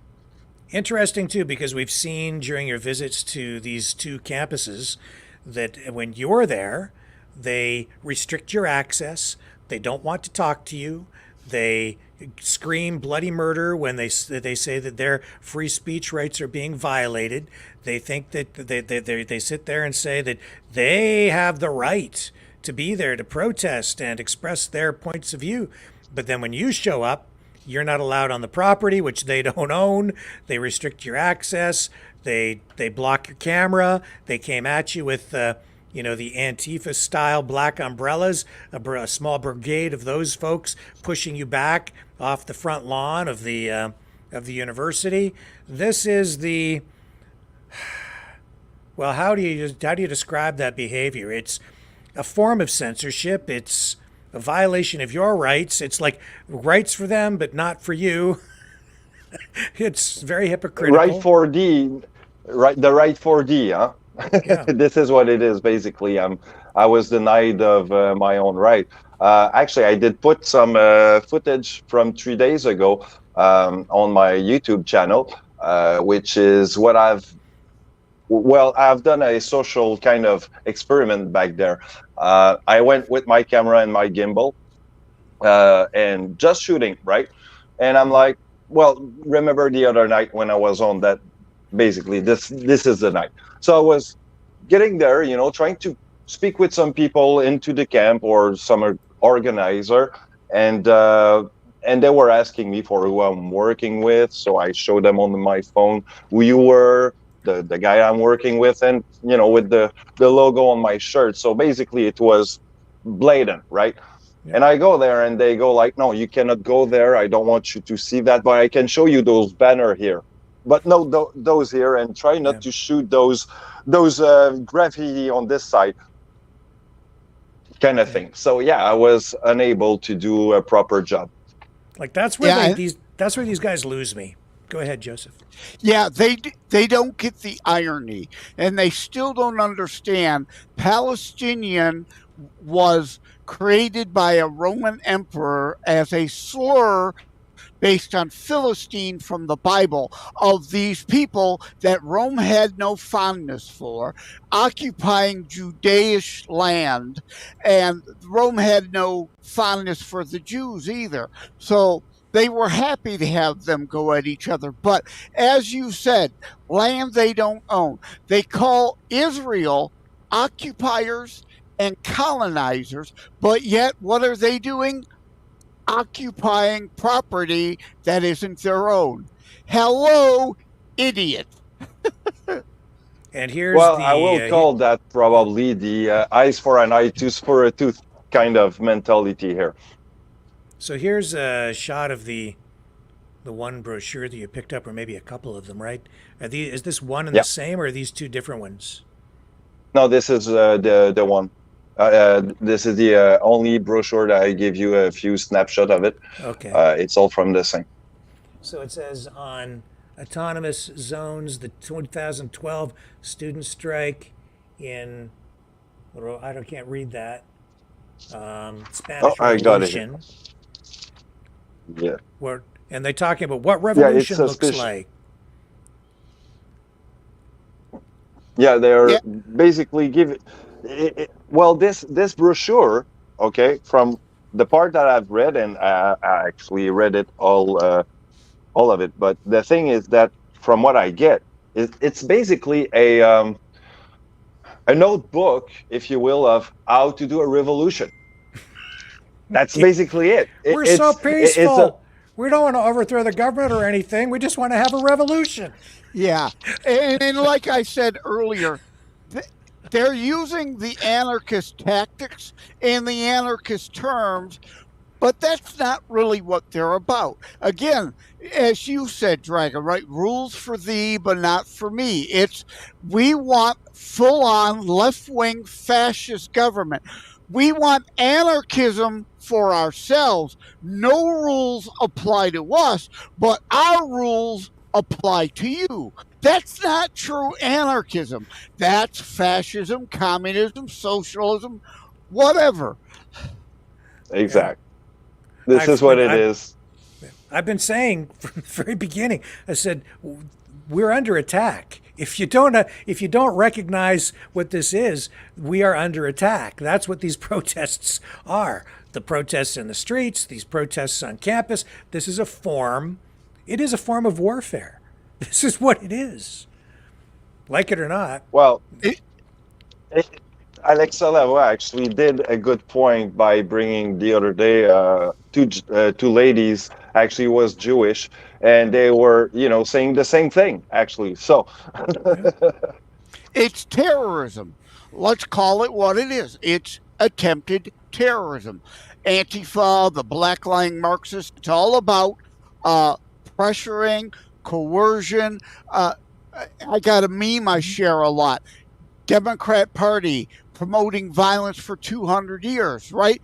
Interesting too, because we've seen during your visits to these two campuses that when you're there, they restrict your access. They don't want to talk to you. They scream bloody murder when they say that their free speech rights are being violated. They think that they sit there and say that they have the right to be there to protest and express their points of view. But then when you show up, you're not allowed on the property, which they don't own. They restrict your access. They block your camera. They came at you with the Antifa style black umbrellas, a small brigade of those folks pushing you back off the front lawn of the university. This is the well. How do you describe that behavior? It's a form of censorship. It's a violation of your rights. It's like rights for them, but not for you. It's very Right hypocritical. 4D, right? The right 4D, huh? Yeah. This is what it is basically. I was denied of my own right. Actually, I did put some footage from 3 days ago on my YouTube channel, which is what I've done a social kind of experiment back there. I went with my camera and my gimbal and just shooting, right? And I'm like, well, remember the other night when I was on that? Basically, this is the night. So I was getting there, trying to speak with some people into the camp or some organizer, and they were asking me for who I'm working with. So I showed them on my phone who you were, the guy I'm working with, and with the logo on my shirt. So basically, it was blatant, right? Yeah. And I go there and they go like, no, you cannot go there. I don't want you to see that, but I can show you those banner here. But no, those here, and try Yeah. not to shoot those graffiti on this side, kind of Yeah. thing. So yeah, I was unable to do a proper job. Like that's where Yeah, that's where these guys lose me. Go ahead, Joseph. yeah, they don't get the irony, and they still don't understand. Palestinian was created by a Roman emperor as a slur based on Philistine from the Bible of these people that Rome had no fondness for, occupying Judaish land, and Rome had no fondness for the Jews either. So they were happy to have them go at each other. But as you said, land they don't own. They call Israel occupiers and colonizers, but yet what are they doing? Occupying property that isn't their own. Hello, idiot. And here's Well, I will the call that yeah. probably the eyes for an eye, tooth for a tooth kind of mentality here. So here's a shot of the one brochure that you picked up, or maybe a couple of them, right? Is this one and the Yeah. same, or are these two different ones? No, this is the one. This is the only brochure that I give you a few snapshot of it. Okay. It's all from the same. So it says on autonomous zones, the 2012 student strike in, I don't can't read that. Oh, Spanish I got it here. Revolution. Yeah. Where, and they're talking about what Yeah, it's revolution looks suspicious. like. Yeah, Yeah, they're basically giving. Well, this brochure, okay, from the part that I've read, and I actually read it all all of it. But the thing is that, from what I get, it's basically a notebook, if you will, of how to do a revolution. That's basically it. We're so peaceful. We don't want to overthrow the government or anything. We just want to have a revolution. Yeah. And like I said earlier, they're using the anarchist tactics and the anarchist terms, but that's not really what they're about. Again, as you said, Dragon, right? Rules for thee, but not for me. We want full-on left-wing fascist government. We want anarchism for ourselves. No rules apply to us, but our rules apply to you. That's not true anarchism. That's fascism, communism, socialism, whatever. Exactly. This is what it is. I've been saying from the very beginning. I said we're under attack. If you don't recognize what this is, we are under attack. That's what these protests are. The protests in the streets, these protests on campus. This is a form. It is a form of warfare. This is what it is. Like it or not. Well, Alexa Lavoie actually did a good point by bringing the other day two ladies, actually was Jewish, and they were, saying the same thing, actually. So it's terrorism. Let's call it what it is. It's attempted terrorism. Antifa, the black-line Marxists, it's all about pressuring, coercion. I got a meme I share a lot. Democrat Party promoting violence for 200 years, right?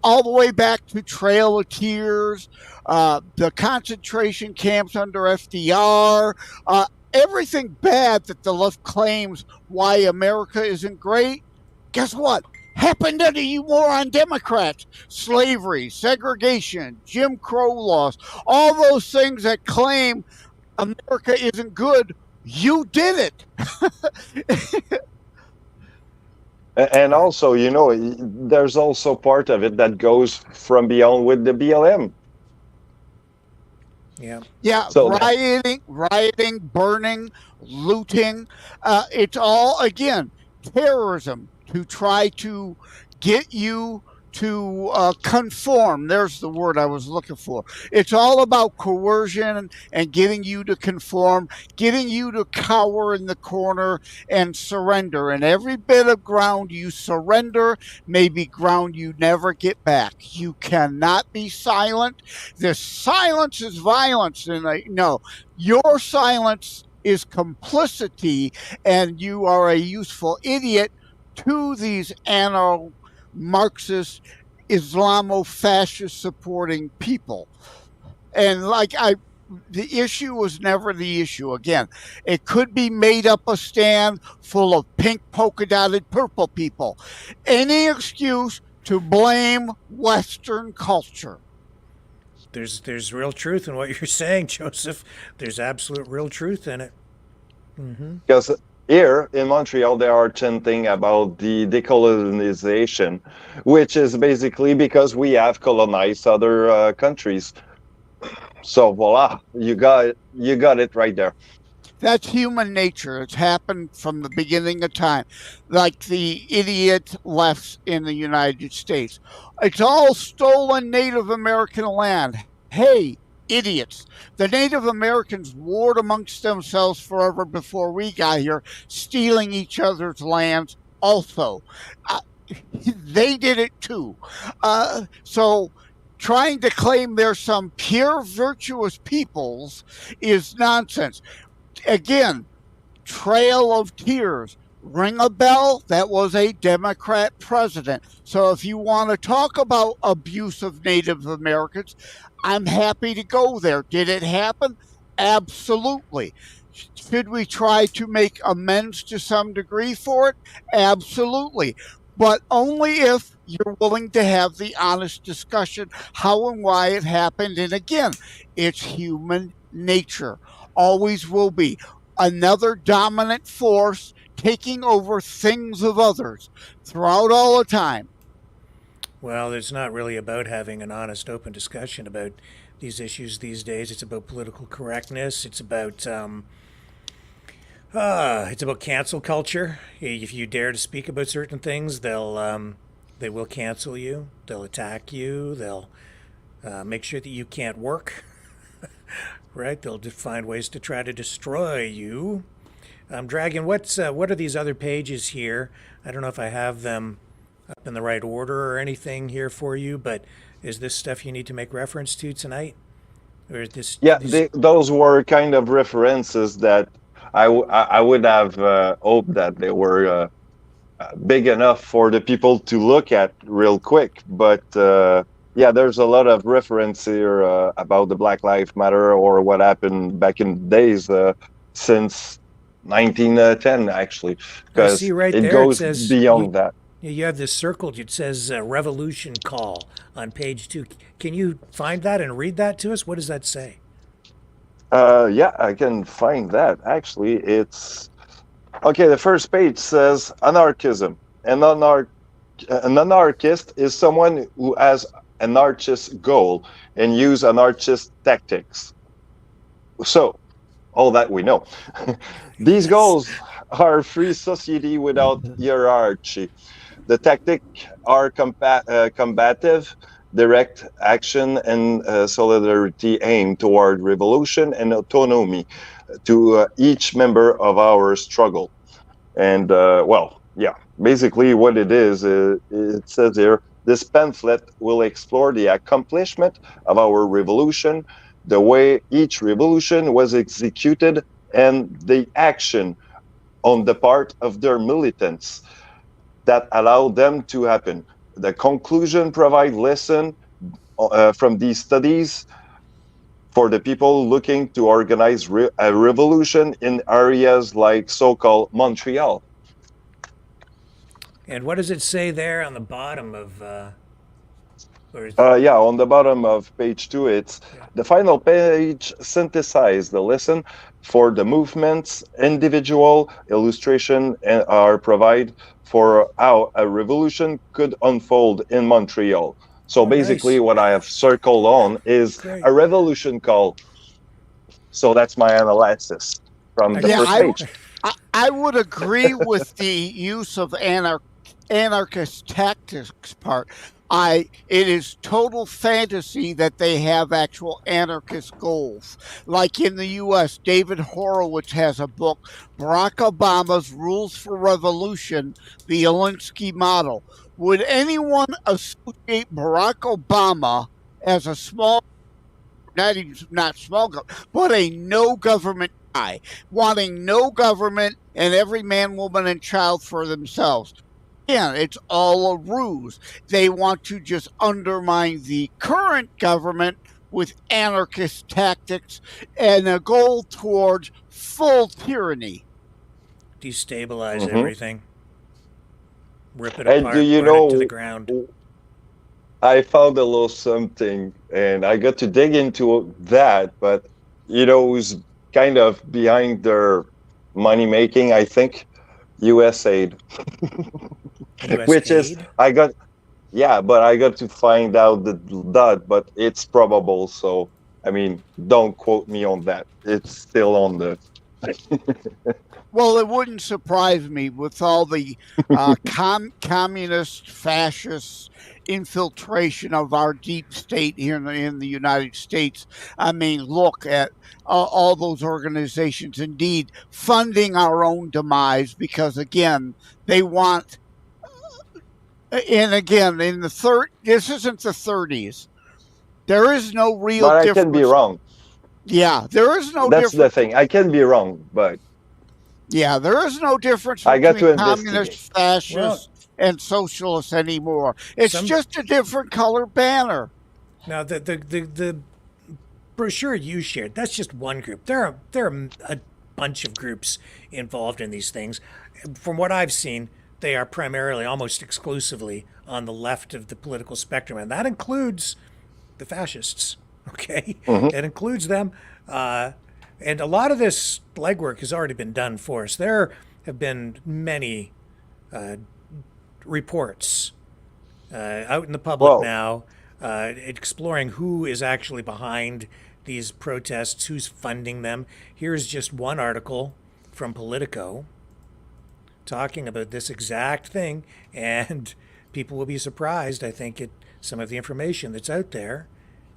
All the way back to Trail of Tears, the concentration camps under FDR, everything bad that the left claims why America isn't great. Guess what? Happened under you moron Democrats. Slavery, segregation, Jim Crow laws, all those things that claim America isn't good. You did it. And also, there's also part of it that goes from beyond with the BLM. Yeah. So rioting, burning, looting. It's all, again, terrorism to try to get you to conform. There's the word I was looking for. It's all about coercion and getting you to conform, getting you to cower in the corner and surrender. And every bit of ground you surrender may be ground you never get back. You cannot be silent. This silence is violence. And no, your silence is complicity, and you are a useful idiot to these Marxist, Islamo-fascist supporting people. And the issue was never the issue. Again, it could be made up a stand full of pink polka-dotted purple people. Any excuse to blame Western culture. There's real truth in what you're saying, Joseph. There's absolute real truth in it. Because here in Montreal, they are chanting about the decolonization, which is basically because we have colonized other countries. So voila, you got it right there. That's human nature. It's happened from the beginning of time, like the idiot lefts in the United States. It's all stolen Native American land. Hey, idiots. The Native Americans warred amongst themselves forever before we got here, stealing each other's lands also. They did it too. So trying to claim they're some pure virtuous peoples is nonsense. Again, Trail of Tears. Ring a bell? That was a Democrat president. So if you want to talk about abuse of Native Americans, I'm happy to go there. Did it happen? Absolutely. Should we try to make amends to some degree for it? Absolutely. But only if you're willing to have the honest discussion how and why it happened. And again, it's human nature. Always will be. Another dominant force taking over things of others throughout all the time. Well, it's not really about having an honest, open discussion about these issues these days. It's about political correctness. It's about cancel culture. If you dare to speak about certain things, they will cancel you. They'll attack you. They'll make sure that you can't work. Right? They'll find ways to try to destroy you. Dragon, what are these other pages here? I don't know if I have them up in the right order or anything here for you, but is this stuff you need to make reference to tonight? Or is this? Yeah, those were kind of references that I would have hoped that they were big enough for the people to look at real quick. But yeah, there's a lot of reference here about the Black Lives Matter or what happened back in the days since 1910, actually, because see right it there, goes it says beyond that. you have this circled. It says revolution call on page 2. Can you find that and read that to us? What does that say? Yeah, I can find that. Actually, it's okay. The first page says anarchism. An anarchist is someone who has anarchist goal and use anarchist tactics. So, all that we know. These goals are free society without hierarchy. The tactics are combative, direct action, and solidarity aimed toward revolution and autonomy to each member of our struggle. And well, yeah, basically what it is, it says here, this pamphlet will explore the accomplishment of our revolution, the way each revolution was executed, and the action on the part of their militants that allowed them to happen. The conclusion provide lesson from these studies for the people looking to organize a revolution in areas like so-called Montreal. And what does it say there on the bottom of? Yeah, on the bottom of page 2, it's the final page synthesize the lesson for the movements, individual illustration are provide for how a revolution could unfold in Montreal. So basically, nice. what I have circled on is Great. a revolution call. So that's my analysis from the first page. I would agree with the use of anarchist tactics part. It is total fantasy that they have actual anarchist goals. Like in the U.S., David Horowitz has a book, Barack Obama's Rules for Revolution, the Alinsky Model. Would anyone associate Barack Obama as a not small, but a no government guy, wanting no government and every man, woman, and child for themselves? Yeah, it's all a ruse. They want to just undermine the current government with anarchist tactics and a goal towards full tyranny. Destabilize everything. Rip it And apart, do you burn know, it to the ground. I found a little something, and I got to dig into that, but you know who's kind of behind their money making, I think? USAID. Which is, but I got to find out that, but it's probable. So, I mean, don't quote me on that. It's still on the. Well, it wouldn't surprise me with all the communist, fascist infiltration of our deep state here in the United States. I mean, look at all those organizations, indeed, funding our own demise because, again, they want. And again, this isn't the 30s. There is no real But difference. I can be wrong. Yeah, there is no That's difference. the thing. I can be wrong, but. Yeah, there is no difference I got between to communists, fascists, and socialists anymore. It's just a different color banner. Now, the brochure you shared, that's just one group. There are a bunch of groups involved in these things. From what I've seen, they are primarily, almost exclusively, on the left of the political spectrum, and that includes the fascists. Okay, it includes them, and a lot of this legwork has already been done for us. There have been many reports out in the public now exploring who is actually behind these protests, who's funding them. Here's just one article from Politico talking about this exact thing, and people will be surprised, I think, at some of the information that's out there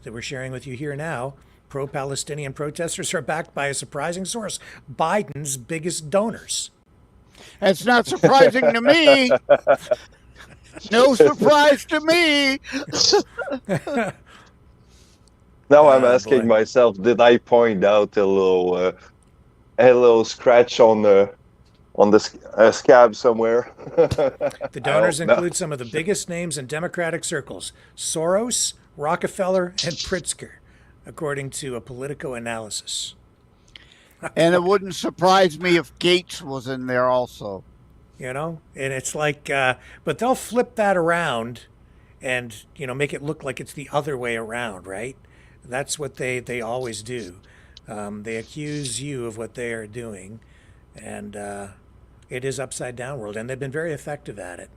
that we're sharing with you here now. Pro-Palestinian protesters are backed by a surprising source, Biden's biggest donors. That's not surprising to me. No surprise to me. Now I'm asking myself, did I point out a little scratch on the scab somewhere? The donors include some of the biggest names in Democratic circles: Soros, Rockefeller, and Pritzker, according to a Politico analysis. And it wouldn't surprise me if Gates was in there also. You know, and it's like, but they'll flip that around and, make it look like it's the other way around, right? That's what they always do. They accuse you of what they are doing, and it is upside down world, and they've been very effective at it.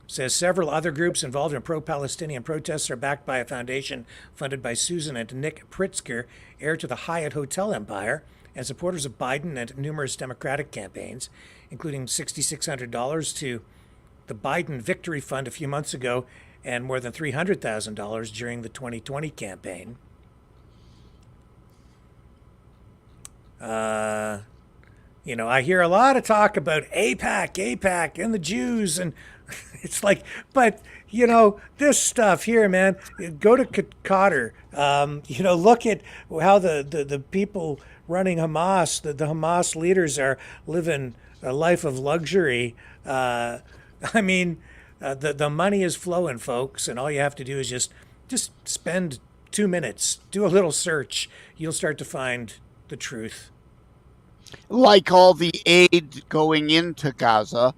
Says several other groups involved in pro-Palestinian protests are backed by a foundation funded by Susan and Nick Pritzker, heir to the Hyatt hotel empire, and supporters of Biden and numerous Democratic campaigns, including $6,600 to the Biden Victory Fund a few months ago and more than $300,000 during the 2020 campaign. I hear a lot of talk about AIPAC, and the Jews, and it's like, but, this stuff here, man, go to Qatar, look at how the people running Hamas, the Hamas leaders are living a life of luxury. The money is flowing, folks, and all you have to do is just spend 2 minutes, do a little search. You'll start to find the truth. Like all the aid going into Gaza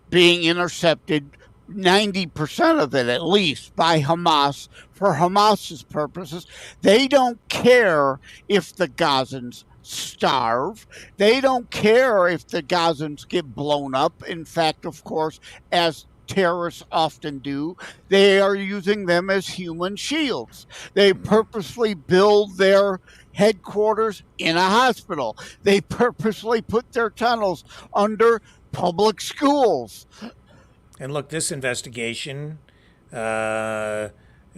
being intercepted, 90% of it at least, by Hamas for Hamas's purposes. They don't care if the Gazans starve. They don't care if the Gazans get blown up. In fact, of course, as terrorists often do, they are using them as human shields. They purposely build their headquarters in a hospital. They purposely put their tunnels under public schools. And look, this investigation, it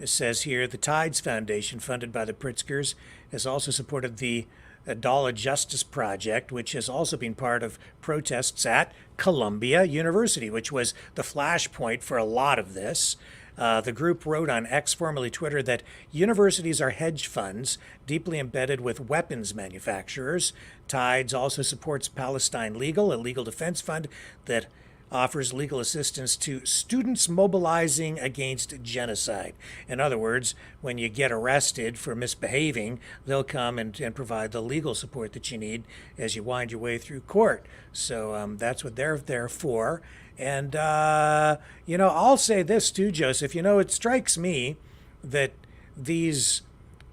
says here, the Tides Foundation, funded by the Pritzkers, has also supported the Adala Justice Project, which has also been part of protests at Columbia University, which was the flashpoint for a lot of this. The group wrote on X, formerly Twitter, that universities are hedge funds deeply embedded with weapons manufacturers. Tides also supports Palestine Legal, a legal defense fund that offers legal assistance to students mobilizing against genocide. In other words, when you get arrested for misbehaving, they'll come and provide the legal support that you need as you wind your way through court. So that's what they're there for. And, I'll say this too, Joseph. It strikes me that these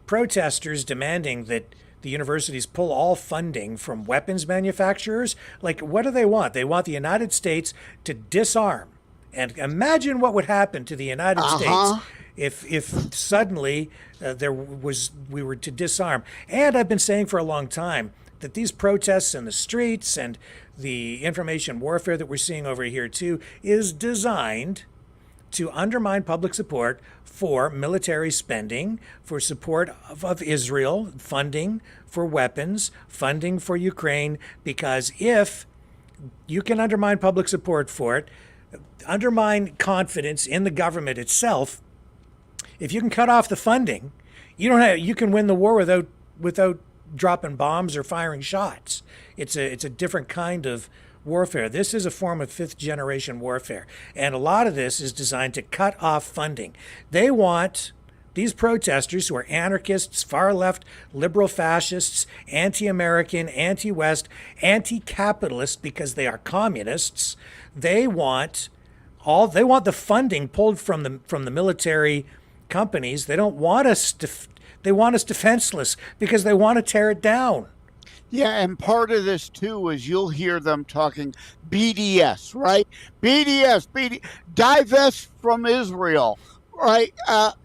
protesters demanding that the universities pull all funding from weapons manufacturers, like, what do they want? They want the United States to disarm. And imagine what would happen to the United States if suddenly we were to disarm. And I've been saying for a long time that these protests in the streets and the information warfare that we're seeing over here too is designed to undermine public support for military spending, for support of Israel, funding for weapons, funding for Ukraine, because if you can undermine public support for it, undermine confidence in the government itself, if you can cut off the funding, you can win the war without dropping bombs or firing shots. It's a different kind of warfare. This is a form of fifth generation warfare. And a lot of this is designed to cut off funding. They want these protesters, who are anarchists, far left, liberal fascists, anti-American, anti-West, anti-capitalist because they are communists. They want the funding pulled from the military companies. They don't want us they want us defenseless because they want to tear it down. Yeah, and part of this, too, is you'll hear them talking BDS, right? BDS, divest from Israel. Right.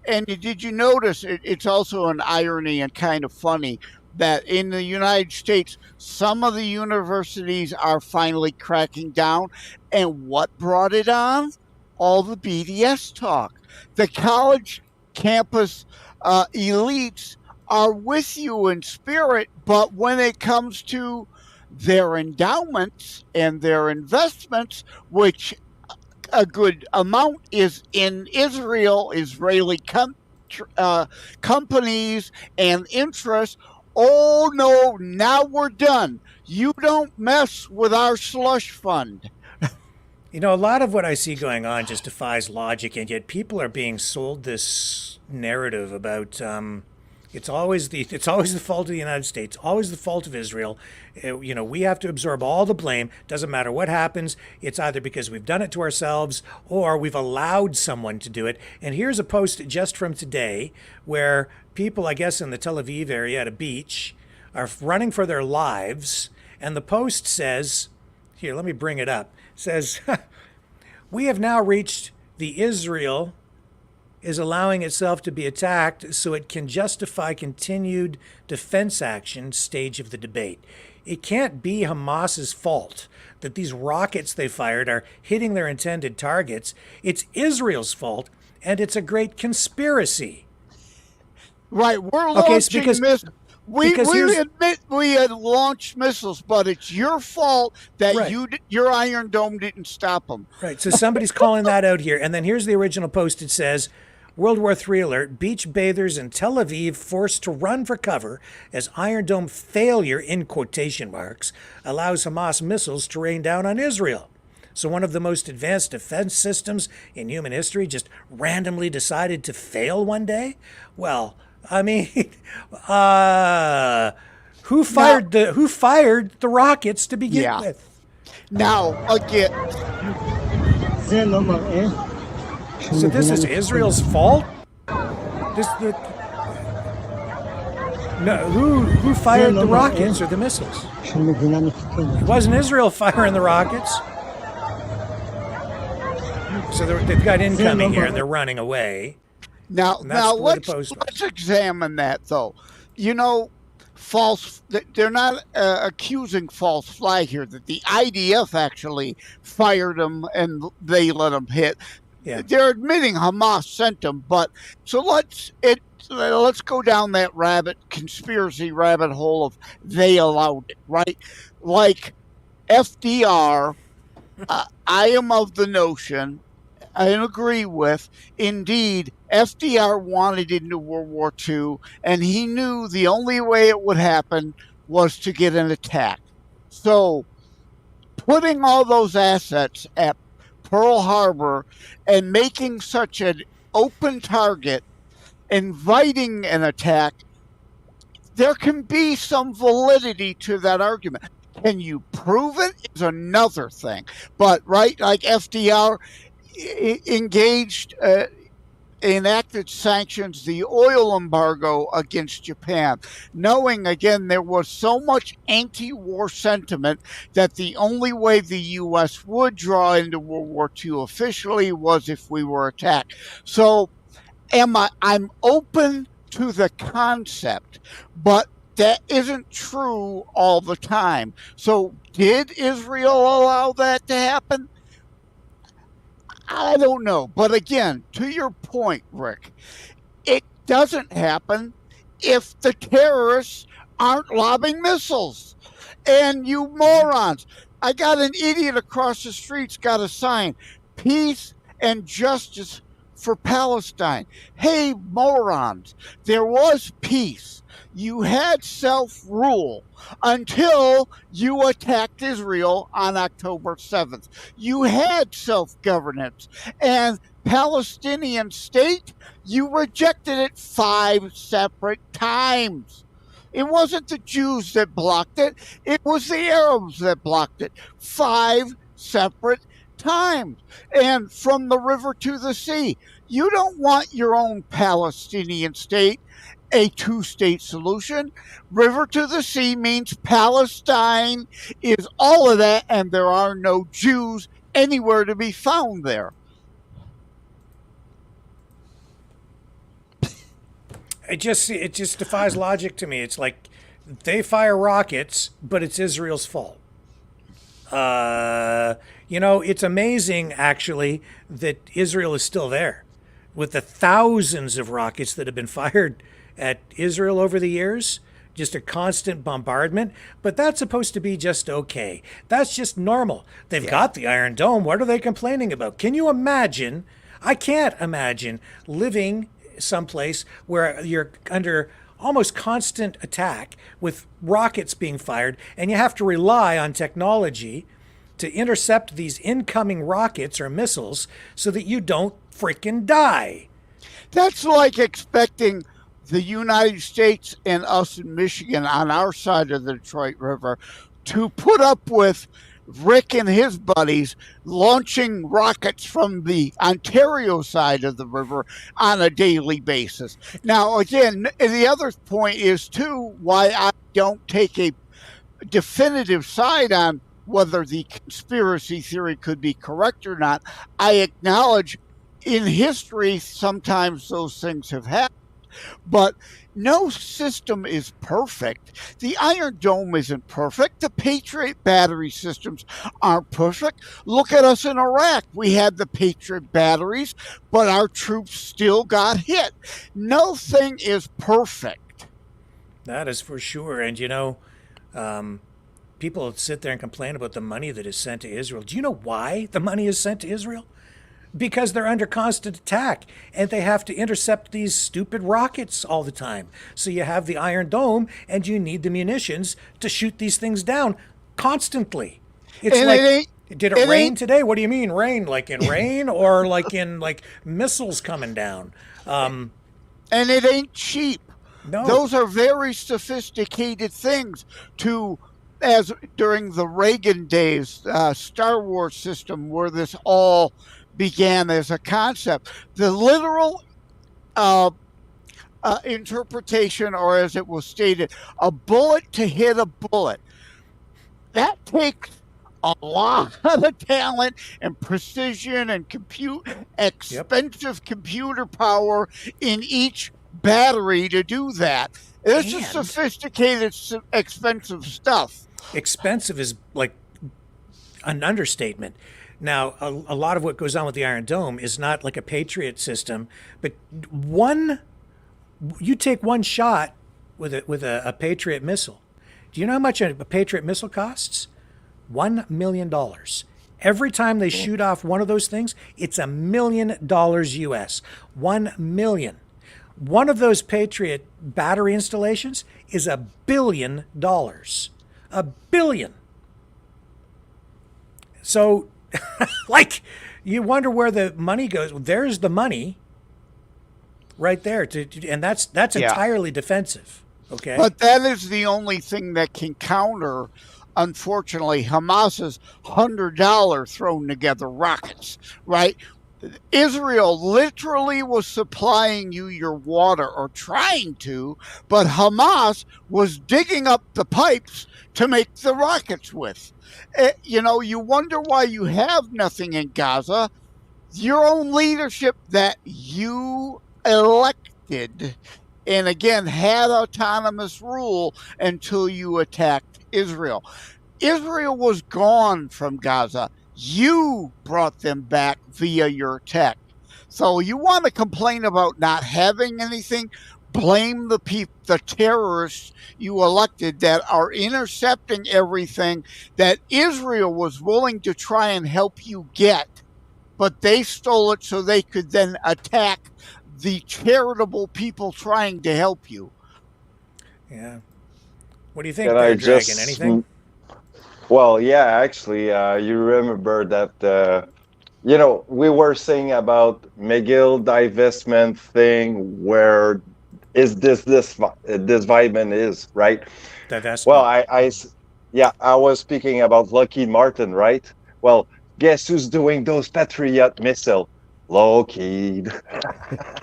And did you notice it's also an irony and kind of funny that in the United States, some of the universities are finally cracking down. And what brought it on? All the BDS talk. The college campus elites are with you in spirit, but when it comes to their endowments and their investments, which a good amount is in Israel, Israeli companies and interests. Oh no, now we're done. You don't mess with our slush fund. You know, a lot of what I see going on just defies logic, and yet people are being sold this narrative about it's always the fault of the United States, always the fault of Israel. You know, we have to absorb all the blame. Doesn't matter what happens. It's either because we've done it to ourselves or we've allowed someone to do it. And here's a post just from today where people, I guess, in the Tel Aviv area at a beach are running for their lives, and the post says, here, let me bring it up. Says, we have now reached the Israel is allowing itself to be attacked so it can justify continued defense action stage of the debate. It can't be Hamas's fault that these rockets they fired are hitting their intended targets. It's Israel's fault, and it's a great conspiracy. Right, we're launching missiles. We admit we had launched missiles, but it's your fault that your Iron Dome didn't stop them. Right, so somebody's calling that out here. And then here's the original post. It says, World War III alert, beach bathers in Tel Aviv forced to run for cover as Iron Dome failure, in quotation marks, allows Hamas missiles to rain down on Israel. So one of the most advanced defense systems in human history just randomly decided to fail one day? Well, I mean, who fired the rockets to begin with? Now, again, so this is Israel's fault? Who fired the rockets or the missiles? It wasn't Israel firing the rockets. So they've got incoming here and they're running away. Now let's examine that, though. You know, they're not accusing false flag here, that the IDF actually fired them and they let them hit. Yeah. They're admitting Hamas sent them, but so let's go down that conspiracy rabbit hole of they allowed it, right? Like FDR, I am of the notion, I agree with, indeed, FDR wanted into World War II, and he knew the only way it would happen was to get an attack. So putting all those assets at Pearl Harbor and making such an open target, inviting an attack, there can be some validity to that argument. Can you prove it is another thing. But, right, like FDR engaged, enacted sanctions, the oil embargo against Japan, knowing, again, there was so much anti-war sentiment that the only way the U.S. would draw into World War II officially was if we were attacked. So I'm open to the concept, but that isn't true all the time. So did Israel allow that to happen? I don't know. But again, to your point, Rick, it doesn't happen if the terrorists aren't lobbing missiles. And you morons, I got an idiot across the street's got a sign, peace and justice for Palestine. Hey, morons, there was peace. You had self-rule until you attacked Israel on October 7th. You had self-governance. And Palestinian state, you rejected it 5 separate times. It wasn't the Jews that blocked it. It was the Arabs that blocked it 5 separate times. And from the river to the sea, you don't want your own Palestinian state, a 2-state solution. River to the sea means Palestine is all of that, and there are no Jews anywhere to be found there. it just defies logic to me. It's like they fire rockets, but it's Israel's fault. It's amazing actually that Israel is still there with the thousands of rockets that have been fired at Israel over the years. Just a constant bombardment, but that's supposed to be just okay. That's just normal. They've got the Iron Dome. What are they complaining about? Can you imagine? I can't imagine living someplace where you're under almost constant attack with rockets being fired, and you have to rely on technology to intercept these incoming rockets or missiles so that you don't freaking die. That's like expecting the United States and us in Michigan on our side of the Detroit River to put up with Rick and his buddies launching rockets from the Ontario side of the river on a daily basis. Now, again, the other point is, too, why I don't take a definitive side on whether the conspiracy theory could be correct or not. I acknowledge in history sometimes those things have happened. But no system is perfect. The Iron Dome isn't perfect. The Patriot battery systems aren't perfect. Look at us in Iraq. We had the Patriot batteries, but our troops still got hit. Nothing is perfect. That is for sure. And people sit there and complain about the money that is sent to Israel. Do you know why the money is sent to Israel? Because they're under constant attack and they have to intercept these stupid rockets all the time. So you have the Iron Dome and you need the munitions to shoot these things down constantly. It's And like, did it rain ain't- today? What do you mean rain? Like in rain or like in like missiles coming down? And it ain't cheap. No. Those are very sophisticated things as during the Reagan days, Star Wars system where this all began as a concept. The literal interpretation, or as it was stated, a bullet to hit a bullet. That takes a lot of talent and precision and expensive computer power in each battery to do that. It's just And- sophisticated, expensive stuff. Expensive is like an understatement. Now, a lot of what goes on with the Iron Dome is not like a Patriot system, but you take one shot with a Patriot missile. Do you know how much a Patriot missile costs? $1 million. Every time they shoot off one of those things, it's $1 million US. 1 million. One of those Patriot battery installations is $1 billion. $1 billion. So, like, you wonder where the money goes. There's the money right there, and that's entirely defensive. Okay, But that is the only thing that can counter, unfortunately, Hamas's $100 thrown together rockets, right? Israel literally was supplying you your water, or trying to, but Hamas was digging up the pipes to make the rockets with. You wonder why you have nothing in Gaza. Your own leadership that you elected, and again, had autonomous rule until you attacked Israel. Israel was gone from Gaza. You brought them back via your tech. So you want to complain about not having anything? Blame the terrorists you elected that are intercepting everything that Israel was willing to try and help you get, but they stole it so they could then attack the charitable people trying to help you. yeah. What do you think, Can there, I Dragon? just Anything? Well, yeah, actually, you remember that, we were saying about McGill divestment thing, where is this vitamin is, right? Divestment. Well, I was speaking about Lockheed Martin, right? Well, guess who's doing those Patriot missile? Lockheed.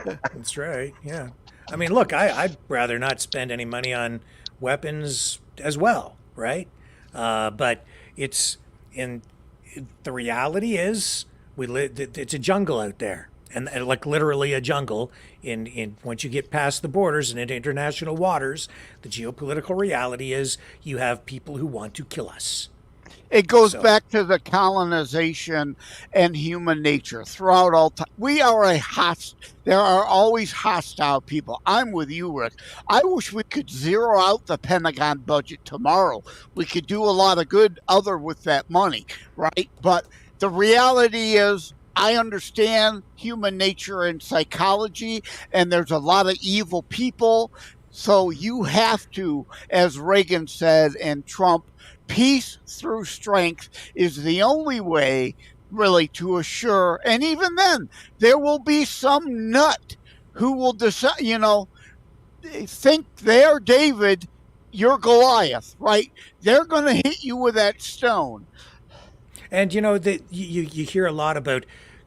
That's right. Yeah. I mean, look, I'd rather not spend any money on weapons as well, right? But the reality is it's a jungle out there, and like literally a jungle. In once you get past the borders and into international waters, the geopolitical reality is you have people who want to kill us. It goes So back to the colonization and human nature throughout all time. We are there are always hostile people. I'm with you, Rick. I wish we could zero out the Pentagon budget tomorrow. We could do a lot of good other with that money, right? But the reality is, I understand human nature and psychology, and there's a lot of evil people. So you have to, as Reagan said and Trump, peace through strength is the only way really to assure. And even then, there will be some nut who will decide, think they're David, you're Goliath, right? They're going to hit you with that stone. and you hear a lot about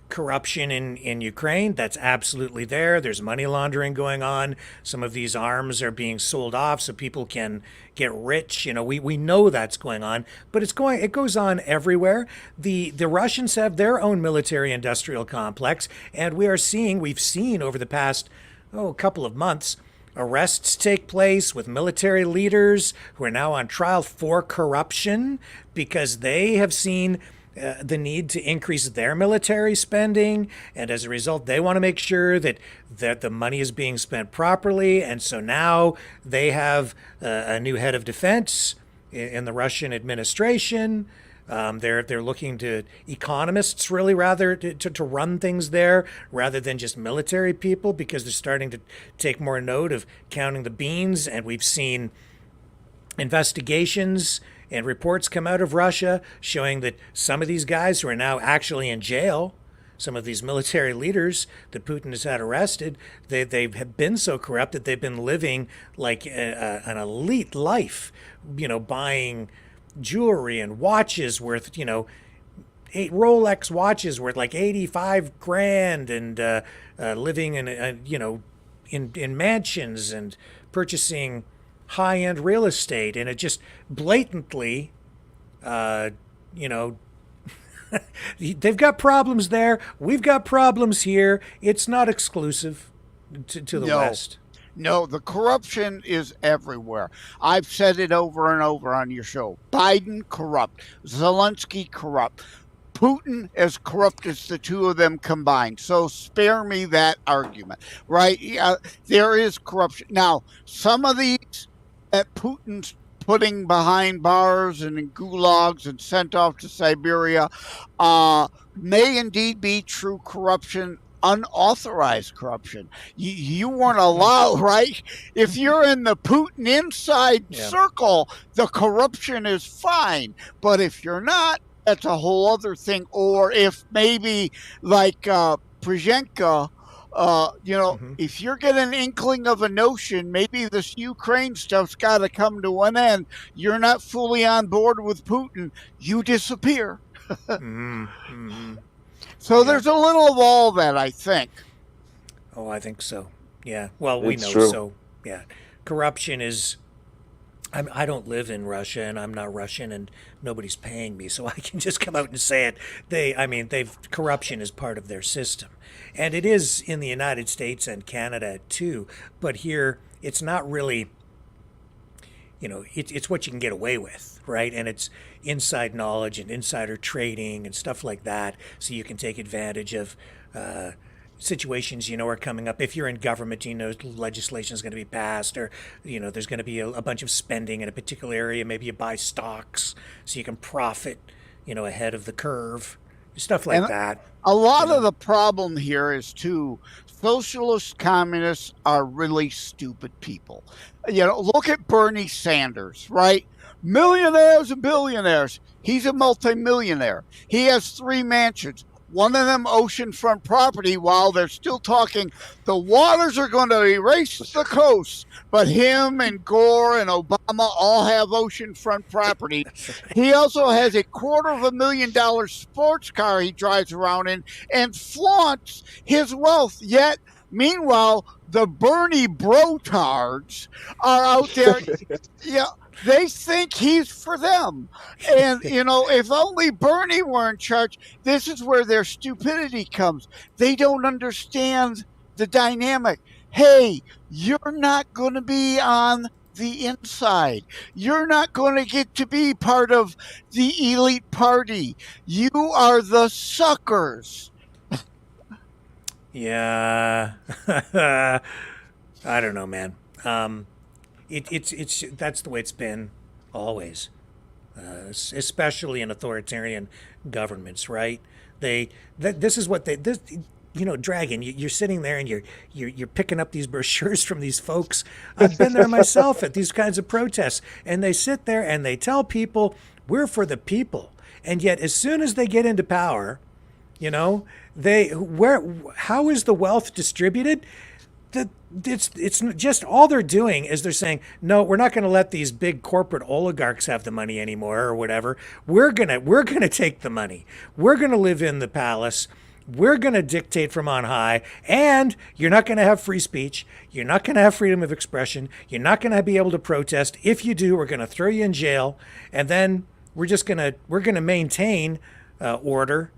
corruption in Ukraine. That's absolutely there. There's money laundering going on. Some of these arms are being sold off so people can get rich. We know that's going on, but it goes on everywhere. The Russians have their own military industrial complex, and we've seen over the past couple of months arrests take place with military leaders who are now on trial for corruption because they have seen the need to increase their military spending, and as a result, they want to make sure that the money is being spent properly. And so now they have a new head of defense in the Russian administration. They're looking to economists really rather to run things there rather than just military people because they're starting to take more note of counting the beans. And we've seen investigations and reports come out of Russia showing that some of these guys who are now actually in jail, some of these military leaders that Putin has had arrested, they have been so corrupt that they've been living like an elite life, buying jewelry and watches worth, 8 Rolex watches worth like 85 grand and living in mansions and purchasing high-end real estate, and it just blatantly, they've got problems there. We've got problems here. It's not exclusive to the West. No, the corruption is everywhere. I've said it over and over on your show. Biden corrupt, Zelensky corrupt, Putin as corrupt as the two of them combined. So spare me that argument, right? There is corruption. Now, some of these that Putin's putting behind bars and in gulags and sent off to Siberia may indeed be true corruption, unauthorized corruption. You weren't allowed, right? If you're in the Putin inside circle, the corruption is fine. But if you're not, that's a whole other thing. Or if maybe like Przhenka, if you're getting an inkling of a notion, maybe this Ukraine stuff's got to come to an end. You're not fully on board with Putin. You disappear. So there's a little of all that, I think. Oh, I think so. Yeah. Well, we know true. so. Yeah. Corruption is. I don't live in Russia, and I'm not Russian, and nobody's paying me, so I can just come out and say it. Corruption is part of their system, and it is in the United States and Canada too. But here, it's not really. It's what you can get away with, right? And it's inside knowledge and insider trading and stuff like that, so you can take advantage of situations are coming up. If you're in government, legislation is going to be passed, or there's going to be a bunch of spending in a particular area. Maybe you buy stocks so you can profit ahead of the curve, stuff like that. A lot of the problem here is too, socialist communists are really stupid people. Look at Bernie Sanders, right? Millionaires and billionaires. He's a multimillionaire. He has 3 mansions. One of them oceanfront property, while they're still talking, the waters are going to erase the coast. But him and Gore and Obama all have oceanfront property. He also has a $250,000 sports car he drives around in and flaunts his wealth. Yet, meanwhile, the Bernie brotards are out there. Yeah, they think he's for them. And, if only Bernie were in charge, this is where their stupidity comes. They don't understand the dynamic. Hey, you're not going to be on the inside. You're not going to get to be part of the elite party. You are the suckers. Yeah. I don't know, man. It's that's the way it's been always, especially in authoritarian governments, right? This is what this. Dragon, you're sitting there and you're picking up these brochures from these folks. I've been there myself at these kinds of protests, and they sit there and they tell people we're for the people, and yet as soon as they get into power, how is the wealth distributed? It's just all they're doing is they're saying, no, we're not going to let these big corporate oligarchs have the money anymore or whatever. We're gonna take the money. We're gonna live in the palace. We're going to dictate from on high, and you're not going to have free speech. You're not going to have freedom of expression. You're not going to be able to protest. If you do, we're going to throw you in jail, and then we're going to maintain order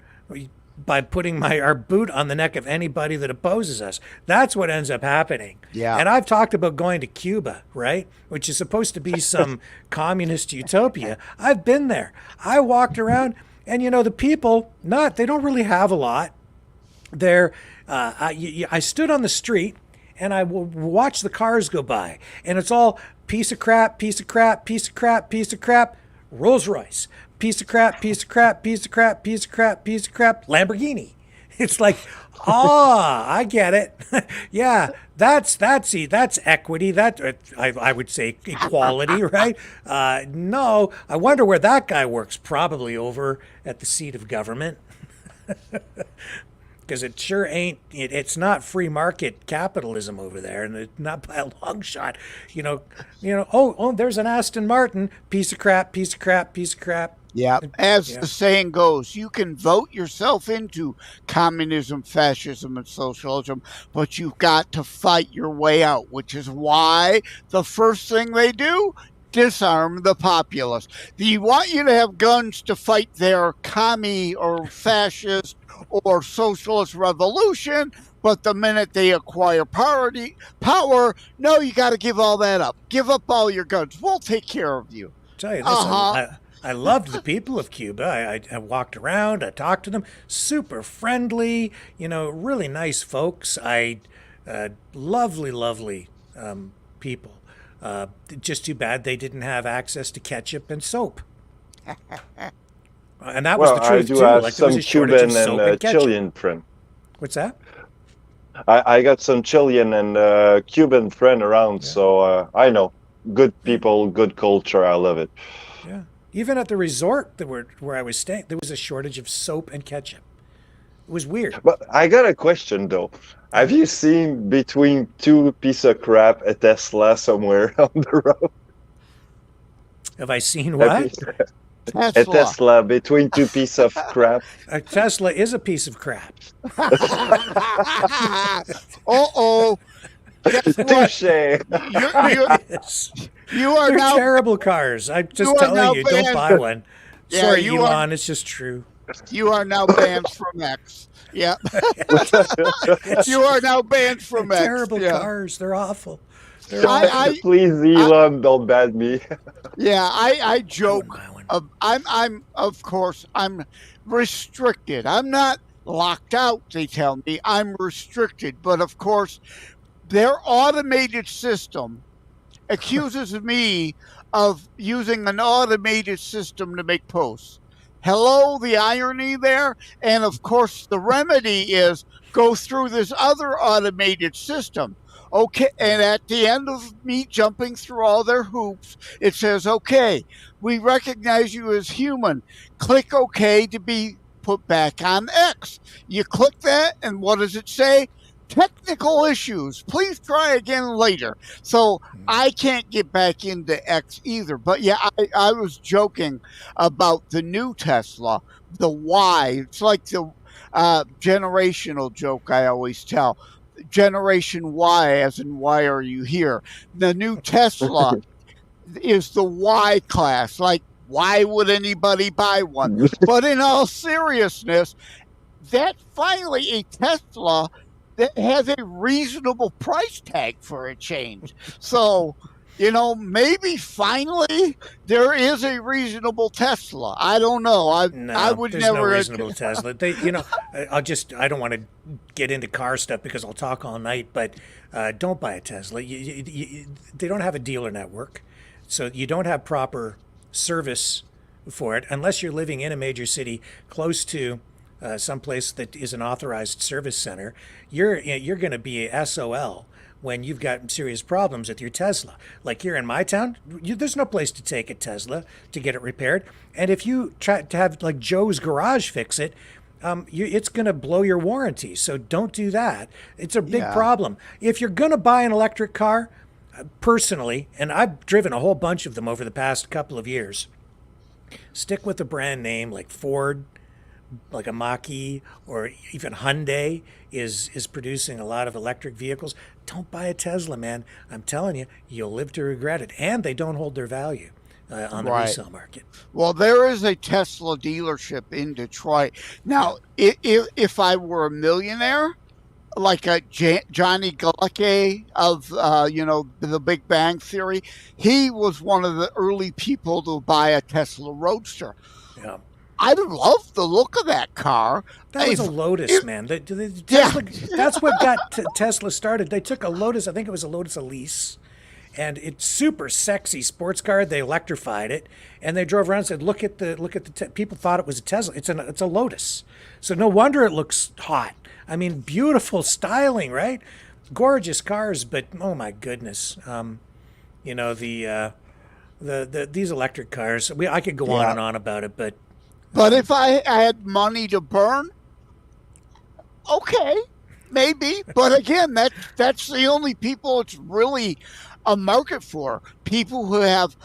by putting our boot on the neck of anybody that opposes us. That's what ends up happening. Yeah. And I've talked about going to Cuba, right? Which is supposed to be some communist utopia. I've been there. I walked around, and the people, they don't really have a lot. I stood on the street and I watched the cars go by, and it's all piece of crap, piece of crap, piece of crap, piece of crap, Rolls Royce, piece of crap, piece of crap, piece of crap, piece of crap, piece of crap, Lamborghini. It's like, I get it. Yeah, that's equity. I would say equality, right? No, I wonder where that guy works. Probably over at the seat of government. Because it sure ain't. It's not free market capitalism over there, and it's not by a long shot. Oh, there's an Aston Martin, piece of crap, piece of crap, piece of crap. Yeah, as the saying goes, you can vote yourself into communism, fascism, and socialism, but you've got to fight your way out, which is why the first thing they do, disarm the populace. They want you to have guns to fight their commie or fascist or socialist revolution, but the minute they acquire power, no, you got to give all that up. Give up all your guns. We'll take care of you. Tell you this, I loved the people of Cuba. I walked around, I talked to them, super friendly, really nice folks. Lovely people. Just too bad they didn't have access to ketchup and soap. And that was the truth, I do too. have Like, there was some a shortage Cuban of soap and and ketchup. Chilean friend. What's that? I got some Chilean and Cuban friend around, so I know. Good people, good culture. I love it. Yeah. Even at the resort where I was staying, there was a shortage of soap and ketchup. It was weird. But I got a question though. Have you seen between two piece of crap a Tesla somewhere on the road? Have I seen what? A Tesla between two piece of crap. A Tesla is a piece of crap. Uh-oh. Guess what? Touche. Yes. You are They're now terrible cars. I'm just you are now telling you, don't banned. buy one. Yeah, Sorry, you Elon, it's just true. you are now banned from X. Yeah. You are now banned from X. Terrible Yeah. cars. They're awful. They're awful. Please, Elon, don't ban me. Yeah, I joke. buy one. I'm of course I'm restricted. I'm not locked out. They tell me I'm restricted, but of course, their automated system accuses me of using an automated system to make posts. Hello, the irony there, and of course, the remedy is go through this other automated system. Okay, and at the end of me jumping through all their hoops, it says, okay, we recognize you as human. Click OK to be put back on X. You click that, and what does it say? Technical issues. Please try again later. So I can't get back into X either. But yeah, I was joking about the new Tesla, the Y. It's like the generational joke I always tell. Generation Y, as in why are you here? The new Tesla is the Y class. Like, why would anybody buy one? But in all seriousness, that finally a Tesla that has a reasonable price tag for a change. So, maybe finally there is a reasonable Tesla. I don't know. I would there's never. no reasonable Tesla. I don't want to get into car stuff because I'll talk all night, but don't buy a Tesla. They don't have a dealer network, so you don't have proper service for it unless you're living in a major city close to someplace that is an authorized service center. You're going to be a SOL when you've got serious problems with your Tesla. Like here in my town, there's no place to take a Tesla to get it repaired. And if you try to have like Joe's Garage fix it, it's going to blow your warranty. So don't do that. It's a big problem. If you're going to buy an electric car, personally, and I've driven a whole bunch of them over the past couple of years, stick with a brand name like Ford, like a Mach-E, or even Hyundai is producing a lot of electric vehicles. Don't buy a Tesla, man. I'm telling you, you'll live to regret it. And they don't hold their value on the resale market. Well, there is a Tesla dealership in Detroit. Now, if I were a millionaire, like a Johnny Galecki of, The Big Bang Theory, he was one of the early people to buy a Tesla Roadster. Yeah. I love the look of that car. That was a Lotus, man. Tesla, that's what got Tesla started. They took a Lotus, I think it was a Lotus Elise, and it's super sexy sports car. They electrified it, and they drove around and said, "Look at the." People thought it was a Tesla. It's a Lotus, so no wonder it looks hot. I mean, beautiful styling, right? Gorgeous cars, but oh my goodness, these electric cars. I could go on and on about it, but. But if I had money to burn, okay, maybe. But again, that's the only people it's really a market for. People who have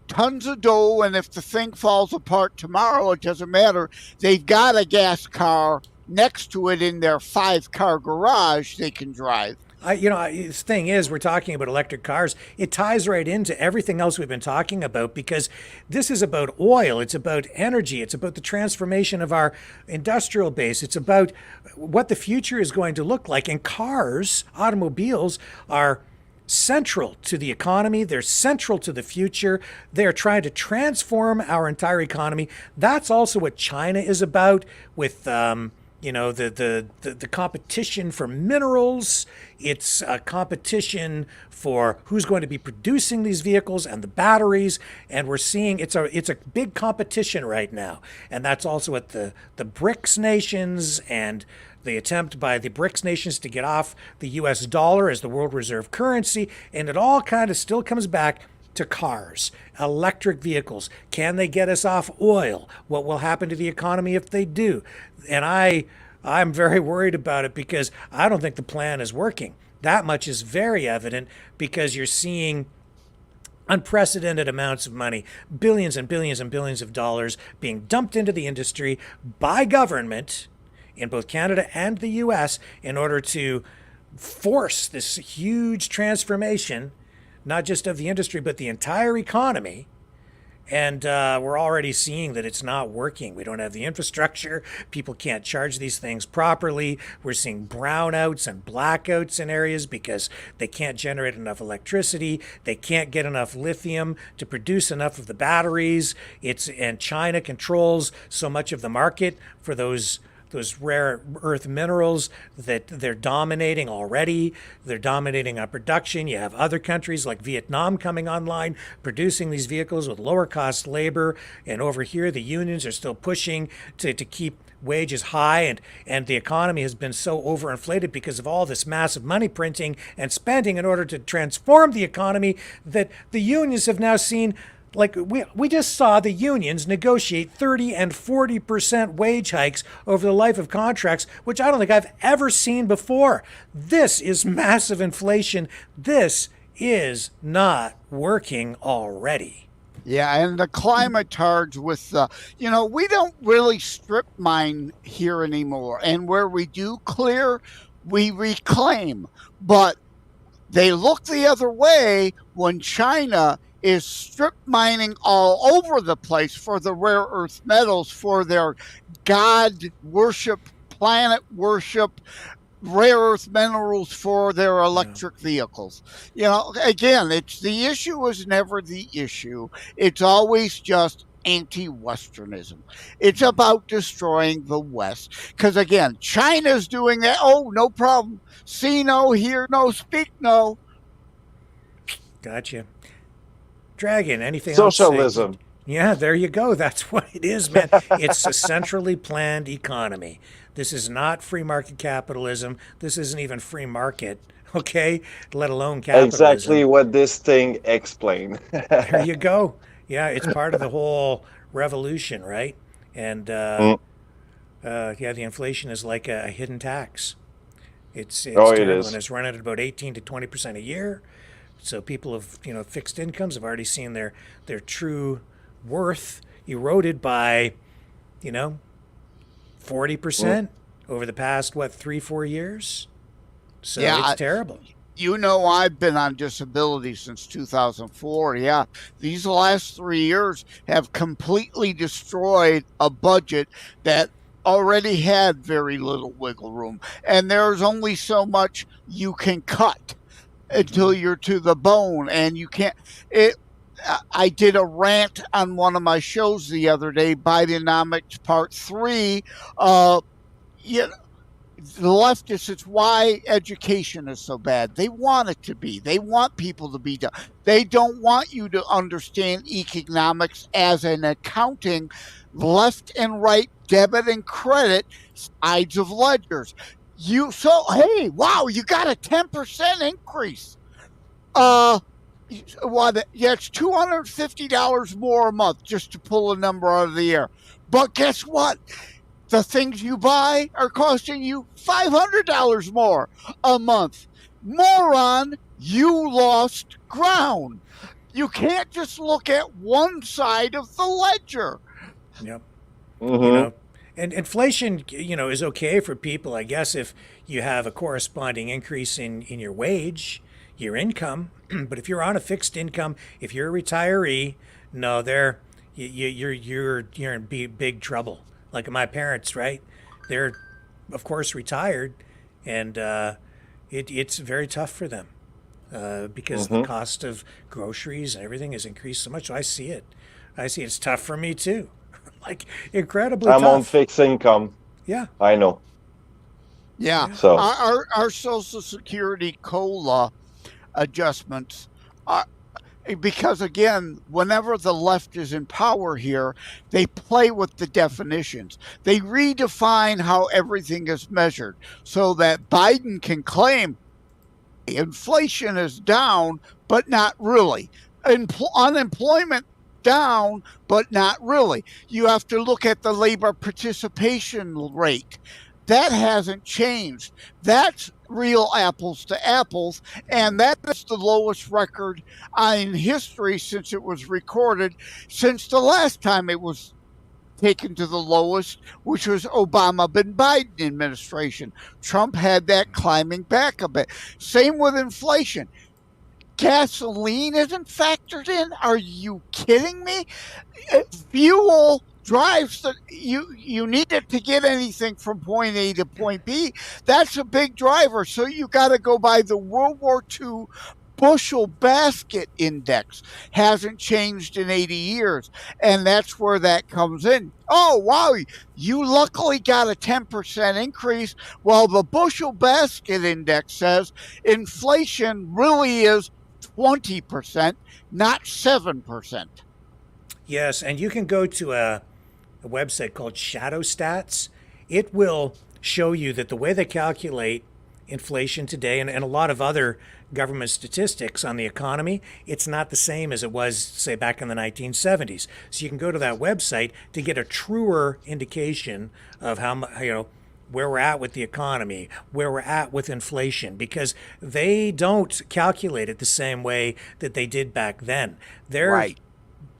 tons of dough, and if the thing falls apart tomorrow, it doesn't matter. They've got a gas car next to it in their 5-car garage they can drive. The thing is, we're talking about electric cars. It ties right into everything else we've been talking about because this is about oil. It's about energy. It's about the transformation of our industrial base. It's about what the future is going to look like. And cars, automobiles, are central to the economy. They're central to the future. They're trying to transform our entire economy. That's also what China is about with the competition for minerals. It's a competition for who's going to be producing these vehicles and the batteries. And we're seeing it's a big competition right now. And that's also what the BRICS nations and the attempt by the BRICS nations to get off the US dollar as the world reserve currency. And it all kind of still comes back to cars, electric vehicles. Can they get us off oil? What will happen to the economy if they do? And I'm very worried about it because I don't think the plan is working. That much is very evident because you're seeing unprecedented amounts of money, billions and billions and billions of dollars being dumped into the industry by government in both Canada and the US in order to force this huge transformation, not just of the industry, but the entire economy. And we're already seeing that it's not working. We don't have the infrastructure. People can't charge these things properly. We're seeing brownouts and blackouts in areas because they can't generate enough electricity. They can't get enough lithium to produce enough of the batteries. And China controls so much of the market for those rare earth minerals that they're dominating already. They're dominating on production. You have other countries like Vietnam coming online, producing these vehicles with lower cost labor. And over here, the unions are still pushing to keep wages high. And the economy has been so overinflated because of all this massive money printing and spending in order to transform the economy that the unions have now seen. Like we just saw the unions negotiate 30 and 40% wage hikes over the life of contracts, which I don't think I've ever seen before. This is massive inflation. This is not working already. Yeah, and the climate charge with, we don't really strip mine here anymore. And where we do clear, we reclaim. But they look the other way when China is strip mining all over the place for the rare earth metals, for their God worship, planet worship, rare earth minerals for their electric vehicles. Again, the issue is never the issue. It's always just anti-Westernism. It's about destroying the West. Because again, China's doing that. Oh, no problem. See no, hear no, speak no. Gotcha. Dragon, anything Socialism. else? Yeah, there you go. That's what it is, man. It's a centrally planned economy. This is not free market capitalism. This isn't even free market, okay? Let alone capitalism. Exactly what this thing explained. There you go. Yeah, it's part of the whole revolution, right? And yeah, the inflation is like a hidden tax. It's terrible, and it's running at about 18 to 20% a year. So people of fixed incomes have already seen their true worth eroded by 40% over the past 3-4 years. So it's terrible. I've been on disability since 2004. Yeah, these last 3 years have completely destroyed a budget that already had very little wiggle room, and there's only so much you can cut until you're to the bone, and you can't. I did a rant on one of my shows the other day, Bidenomics Part 3. The leftists, it's why education is so bad. They want it to be. They want people to be done. They don't want you to understand economics as an accounting, left and right, debit and credit, sides of ledgers. Hey, wow, you got a 10% increase. It's $250 more a month, just to pull a number out of the air. But guess what? The things you buy are costing you $500 more a month. Moron, you lost ground. You can't just look at one side of the ledger. Yep. Mm-hmm. And inflation, is okay for people, I guess, if you have a corresponding increase in your wage, your income. But if you're on a fixed income, if you're a retiree, no, you're in big trouble. Like my parents, right? They're, of course, retired, and it's very tough for them because the cost of groceries and everything has increased so much. So I see it. It's tough for me too. Like incredibly tough. I'm on fixed income. Yeah. I know. Yeah. So our Social Security COLA adjustments are, because again, whenever the left is in power here, they play with the definitions. They redefine how everything is measured so that Biden can claim inflation is down, but not really. Unemployment down, but not really. You have to look at the labor participation rate. That hasn't changed. That's real apples to apples, and that is the lowest record in history since it was recorded, since the last time it was taken to the lowest, which was Obama and Biden administration. Trump had that climbing back a bit. Same with inflation. Gasoline isn't factored in. Are you kidding me? Fuel drives you need it to get anything from point A to point B. That's a big driver. So you got to go by the World War II bushel basket index. Hasn't changed in 80 years. And that's where that comes in. Oh, wow. You luckily got a 10% increase. Well, the bushel basket index says inflation really is 20%, not 7%. Yes, and you can go to a website called Shadow Stats. It will show you that the way they calculate inflation today and a lot of other government statistics on the economy, it's not the same as it was, say, back in the 1970s. So you can go to that website to get a truer indication of how where we're at with the economy, where we're at with inflation, because they don't calculate it the same way that they did back then. They're right.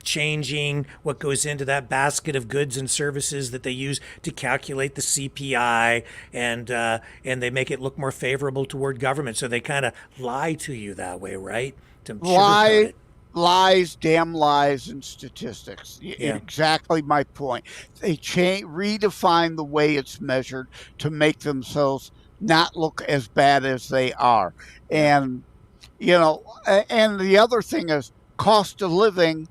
changing what goes into that basket of goods and services that they use to calculate the CPI, and they make it look more favorable toward government. So they kind of lie to you that way, right? To sugarcoat it. Lies, damn lies, and statistics. Yeah. Exactly my point. They redefine the way it's measured to make themselves not look as bad as they are. And, and the other thing is cost of living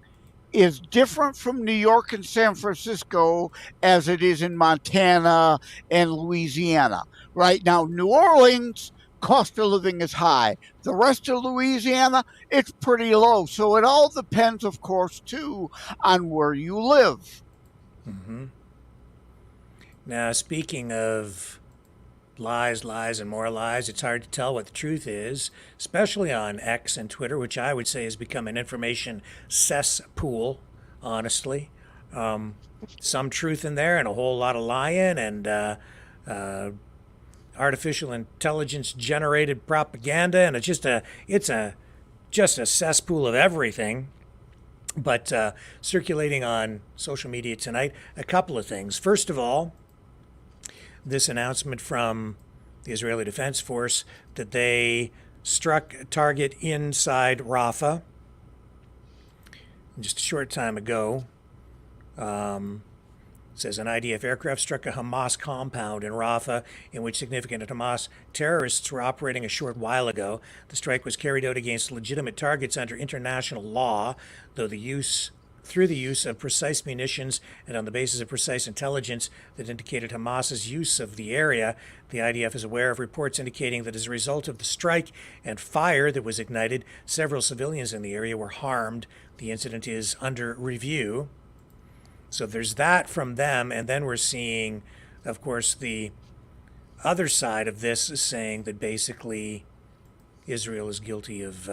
is different from New York and San Francisco as it is in Montana and Louisiana. Right now, New Orleans, cost of living is high. The rest of Louisiana, it's pretty low. So it all depends, of course, too, on where you live. Mm-hmm. Now, speaking of lies, and more lies, it's hard to tell what the truth is, especially on X and Twitter, which I would say has become an information cesspool, honestly. Some truth in there and a whole lot of lying, and artificial intelligence generated propaganda, and it's just a cesspool of everything. But circulating on social media tonight, a couple of things. First of all, this announcement from the Israeli Defense Force that they struck a target inside Rafah just a short time ago. Says an IDF aircraft struck a Hamas compound in Rafah, in which significant Hamas terrorists were operating a short while ago. The strike was carried out against legitimate targets under international law, though through the use of precise munitions and on the basis of precise intelligence that indicated Hamas's use of the area. The IDF is aware of reports indicating that as a result of the strike and fire that was ignited, several civilians in the area were harmed. The incident is under review. So there's that from them, and then we're seeing, of course, the other side of this is saying that basically Israel is guilty of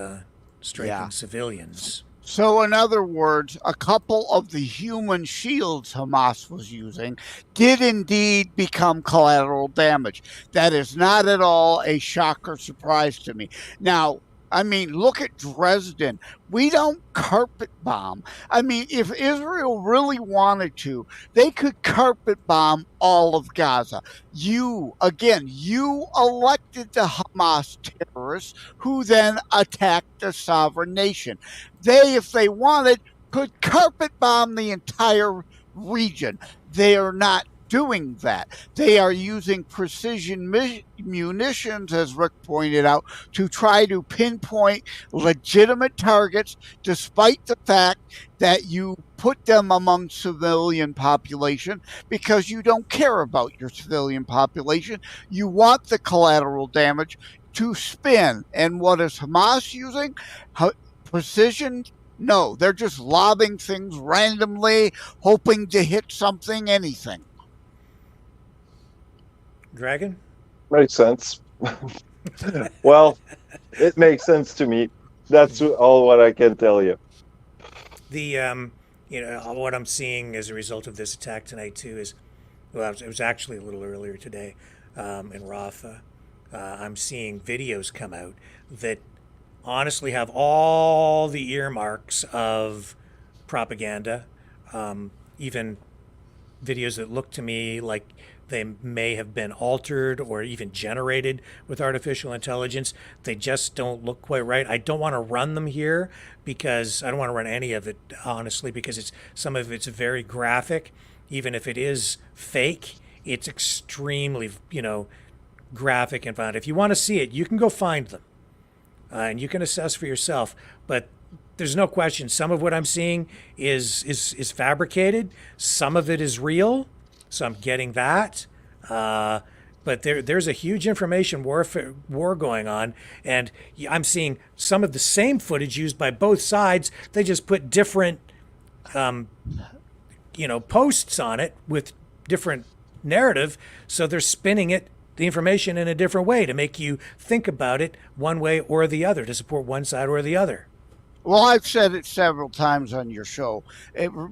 striking civilians. So, in other words, a couple of the human shields Hamas was using did indeed become collateral damage. That is not at all a shock or surprise to me. Now, I mean, look at Dresden. We don't carpet bomb. I mean, if Israel really wanted to, they could carpet bomb all of Gaza. You elected the Hamas terrorists who then attacked a sovereign nation. They, if they wanted, could carpet bomb the entire region. They are not doing that. They are using precision munitions, as Rick pointed out, to try to pinpoint legitimate targets, despite the fact that you put them among civilian population because you don't care about your civilian population. You want the collateral damage to spin. And what is Hamas using? Precision? No, they're just lobbing things randomly, hoping to hit something, anything. Dragon? Makes sense. Well, it makes sense to me. That's all what I can tell you. The what I'm seeing as a result of this attack tonight too is, well, it was actually a little earlier today in Rafah. I'm seeing videos come out that honestly have all the earmarks of propaganda, even videos that look to me like they may have been altered or even generated with artificial intelligence. They just don't look quite right. I don't want to run them here because I don't want to run any of it, honestly, because some of it's very graphic. Even if it is fake, it's extremely, graphic and violent. If you want to see it, you can go find them and you can assess for yourself. But there's no question. Some of what I'm seeing is fabricated. Some of it is real. So I'm getting that. But there's a huge information war going on, and I'm seeing some of the same footage used by both sides. They just put different, posts on it with different narrative. So they're spinning the information in a different way to make you think about it one way or the other, to support one side or the other. Well, I've said it several times on your show,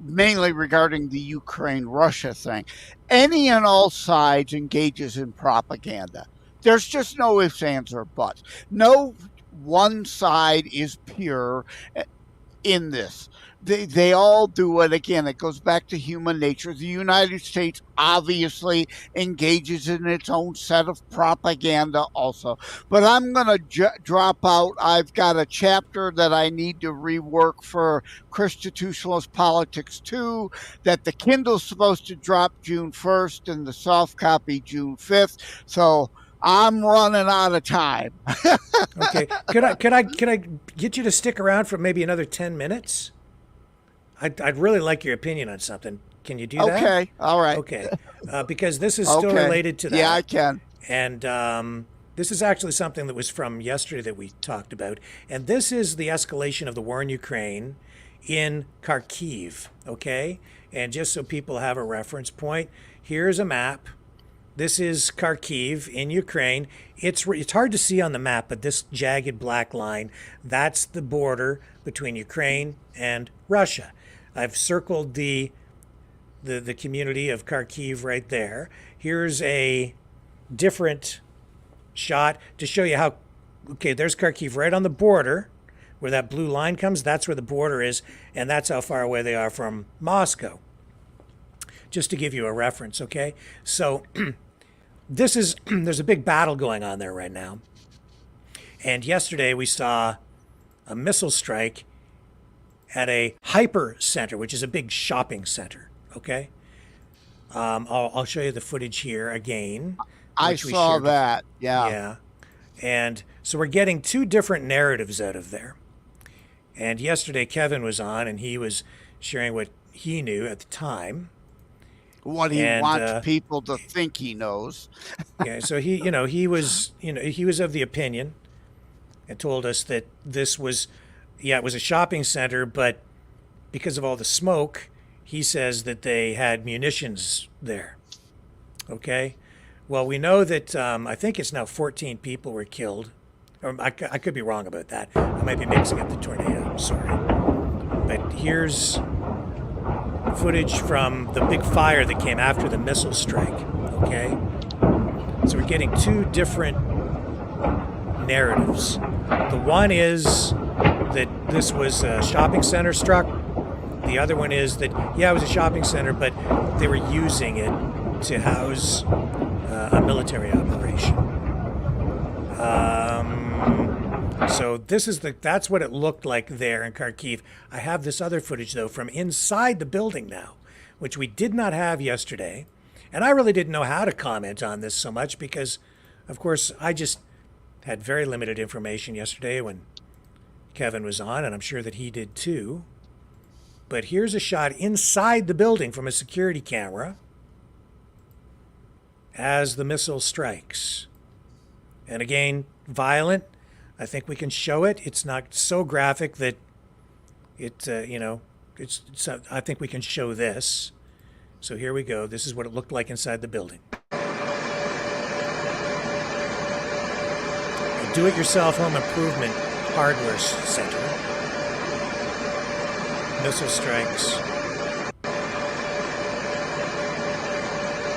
mainly regarding the Ukraine-Russia thing. Any and all sides engages in propaganda. There's just no ifs, ands, or buts. No one side is pure. in this. They all do it. Again, it goes back to human nature. The United States obviously engages in its own set of propaganda also. But I'm going to drop out. I've got a chapter that I need to rework for Constitutionalist Politics 2, that the Kindle's supposed to drop June 1st and the soft copy June 5th. So I'm running out of time. Okay. Could I get you to stick around for maybe another 10 minutes? I'd really like your opinion on something. Can you do that? Okay. All right. Okay. Because this is still related to that. Yeah, I can. And this is actually something that was from yesterday that we talked about. And this is the escalation of the war in Ukraine in Kharkiv. Okay. And just so people have a reference point, here's a map. This is Kharkiv in Ukraine. It's hard to see on the map, but this jagged black line, that's the border between Ukraine and Russia. I've circled the community of Kharkiv right there. Here's a different shot to show you how, okay, there's Kharkiv right on the border where that blue line comes. That's where the border is, and that's how far away they are from Moscow. Just to give you a reference, okay? So there's a big battle going on there right now. And yesterday we saw a missile strike at a hyper center, which is a big shopping center, okay? I'll show you the footage here again. I saw that, yeah. Yeah. And so we're getting two different narratives out of there. And yesterday Kevin was on, and he was sharing what he knew at the time. What he wants people to think he knows. Yeah, so he was of the opinion and told us that this was, it was a shopping center, but because of all the smoke, he says that they had munitions there. Okay? Well, we know that I think it's now 14 people were killed. Or I could be wrong about that. I might be mixing up the tornado. I'm sorry. But here's footage from the big fire that came after the missile strike. Okay? So we're getting two different narratives. The one is that this was a shopping center struck. The other one is that, it was a shopping center, but they were using it to house a military operation. So that's what it looked like there in Kharkiv. I have this other footage, though, from inside the building now, which we did not have yesterday. And I really didn't know how to comment on this so much because, of course, I just had very limited information yesterday when Kevin was on, and I'm sure that he did too. But here's a shot inside the building from a security camera as the missile strikes. And again, violent. I think we can show it. It's not so graphic that I think we can show this. So here we go. This is what it looked like inside the building. A do-it-yourself home improvement hardware center. Missile strikes.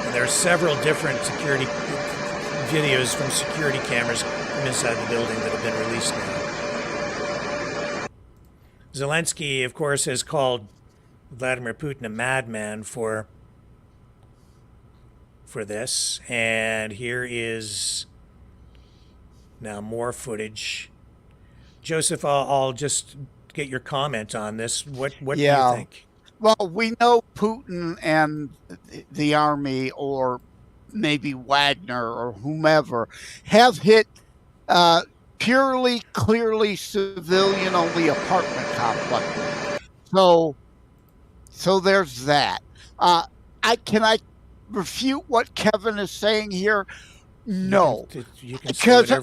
And there are several different security videos from security cameras from inside the building that have been released now. Zelensky, of course, has called Vladimir Putin a madman for this. And here is now more footage. Joseph, I'll just get your comment on this. What do you think? Well, we know Putin and the army, or maybe Wagner or whomever, have hit purely, clearly civilian-only apartment complexes. So there's that. Can I refute what Kevin is saying here? No, because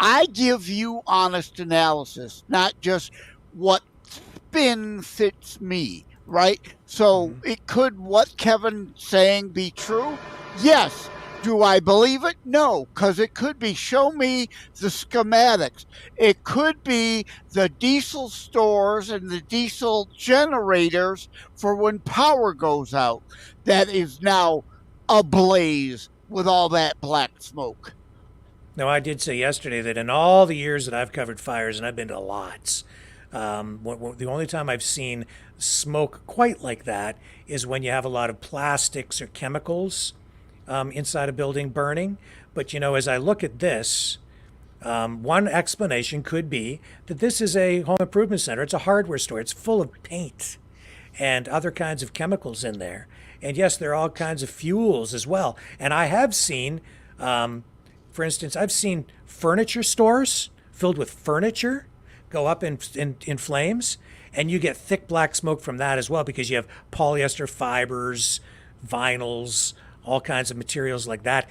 I give you honest analysis, not just what spin fits me, right? So it could, what Kevin's saying, be true? Yes. Do I believe it? No, because it could be, show me the schematics. It could be the diesel stores and the diesel generators for when power goes out that is now ablaze with all that black smoke. Now, I did say yesterday that in all the years that I've covered fires, and I've been to lots, The only time I've seen smoke quite like that is when you have a lot of plastics or chemicals inside a building burning. But as I look at this, one explanation could be that this is a home improvement center. It's a hardware store. It's full of paint and other kinds of chemicals in there. And yes, there are all kinds of fuels as well. And I have seen, for instance, I've seen furniture stores filled with furniture go up in flames, and you get thick black smoke from that as well, because you have polyester fibers, vinyls, all kinds of materials like that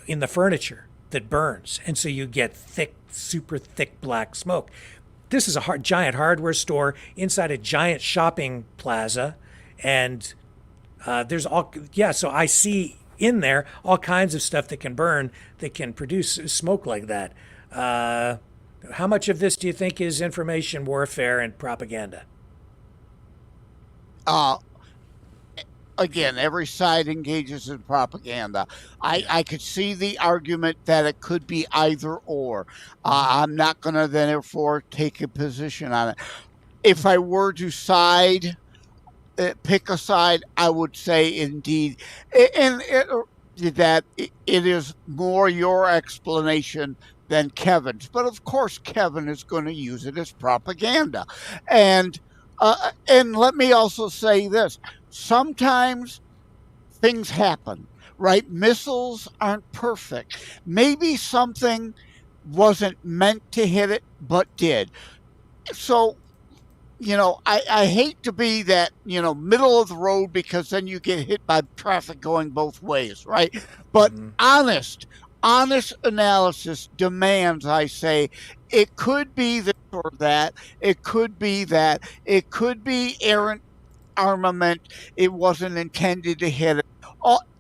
in the furniture that burns. And so you get thick, super thick black smoke. This is a giant hardware store inside a giant shopping plaza. And so I see in there all kinds of stuff that can burn, that can produce smoke like that. How much of this do you think is information warfare and propaganda? Again, every side engages in propaganda. I could see the argument that it could be either or. I'm not going to therefore take a position on it. If I were to pick a side, I would say indeed, that it is more your explanation than Kevin's. But of course, Kevin is going to use it as propaganda. And let me also say this. Sometimes things happen, right? Missiles aren't perfect. Maybe something wasn't meant to hit it, but did. So, I hate to be that, middle of the road, because then you get hit by traffic going both ways, right? But honest analysis demands, I say, it could be this or that. It could be that. It could be errant armament. It wasn't intended to hit it.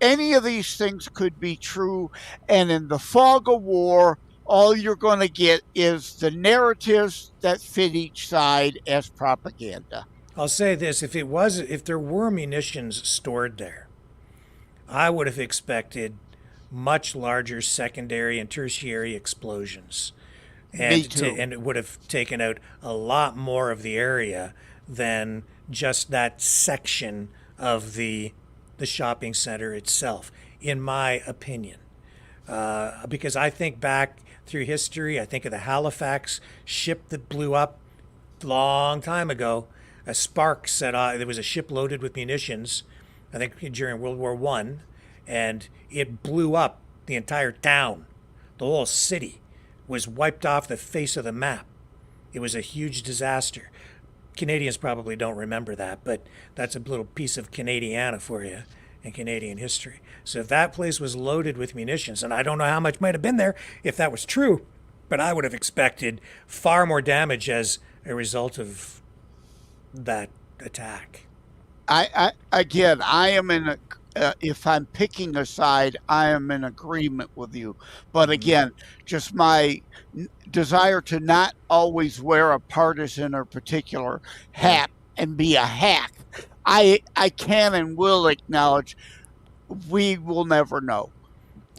Any of these things could be true. And in the fog of war, all you're going to get is the narratives that fit each side as propaganda. I'll say this: if there were munitions stored there, I would have expected much larger secondary and tertiary explosions. Me too. And it would have taken out a lot more of the area than just that section of the shopping center itself, in my opinion. Because I think back through history, I think of the Halifax ship that blew up a long time ago. A spark set off. There was a ship loaded with munitions, I think during World War I, and it blew up the entire town. The whole city was wiped off the face of the map. It was a huge disaster. Canadians probably don't remember that, but that's a little piece of Canadiana for you and Canadian history. So if that place was loaded with munitions, and I don't know how much might have been there if that was true, but I would have expected far more damage as a result of that attack. I am in if I'm picking a side, I am in agreement with you. But again, just my desire to not always wear a partisan or particular hat and be a hack. I can and will acknowledge we will never know.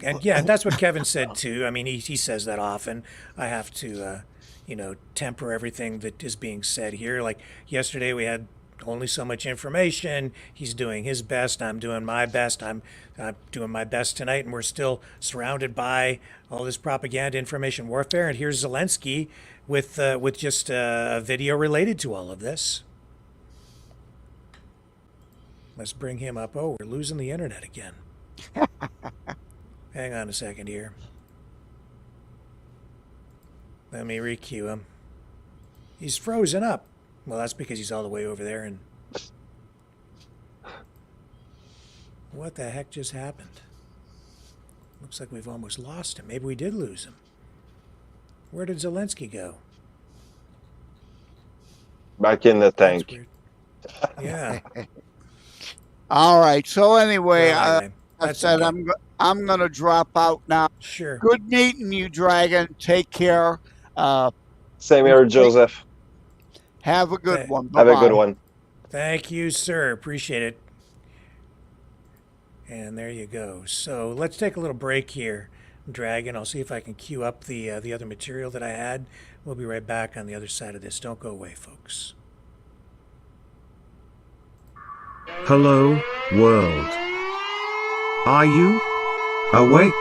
And yeah, that's what Kevin said too. I mean, he says that often. I have to, temper everything that is being said here. Like yesterday, we had only so much information. He's doing his best. I'm doing my best. I'm doing my best tonight, and we're still surrounded by all this propaganda, information warfare. And here's Zelensky with just a video related to all of this. Let's bring him up. Oh, we're losing the internet again. Hang on a second here. Let me re-cue him. He's frozen up. Well, that's because he's all the way over there. And what the heck just happened? Looks like we've almost lost him. Maybe we did lose him. Where did Zelensky go? Back in the tank. Yeah. All right. So anyway, Well, I said okay. I'm going to drop out now. Sure. Good meeting you, Dragon. Take care. Same here, Joseph. Have a good one. Bye-bye. Have a good one. Thank you, sir. Appreciate it. And there you go. So let's take a little break here. Dragon. I'll see if I can queue up the other material that I had. We'll be right back on the other side of this. Don't go away, folks. Hello, world. Are you awake?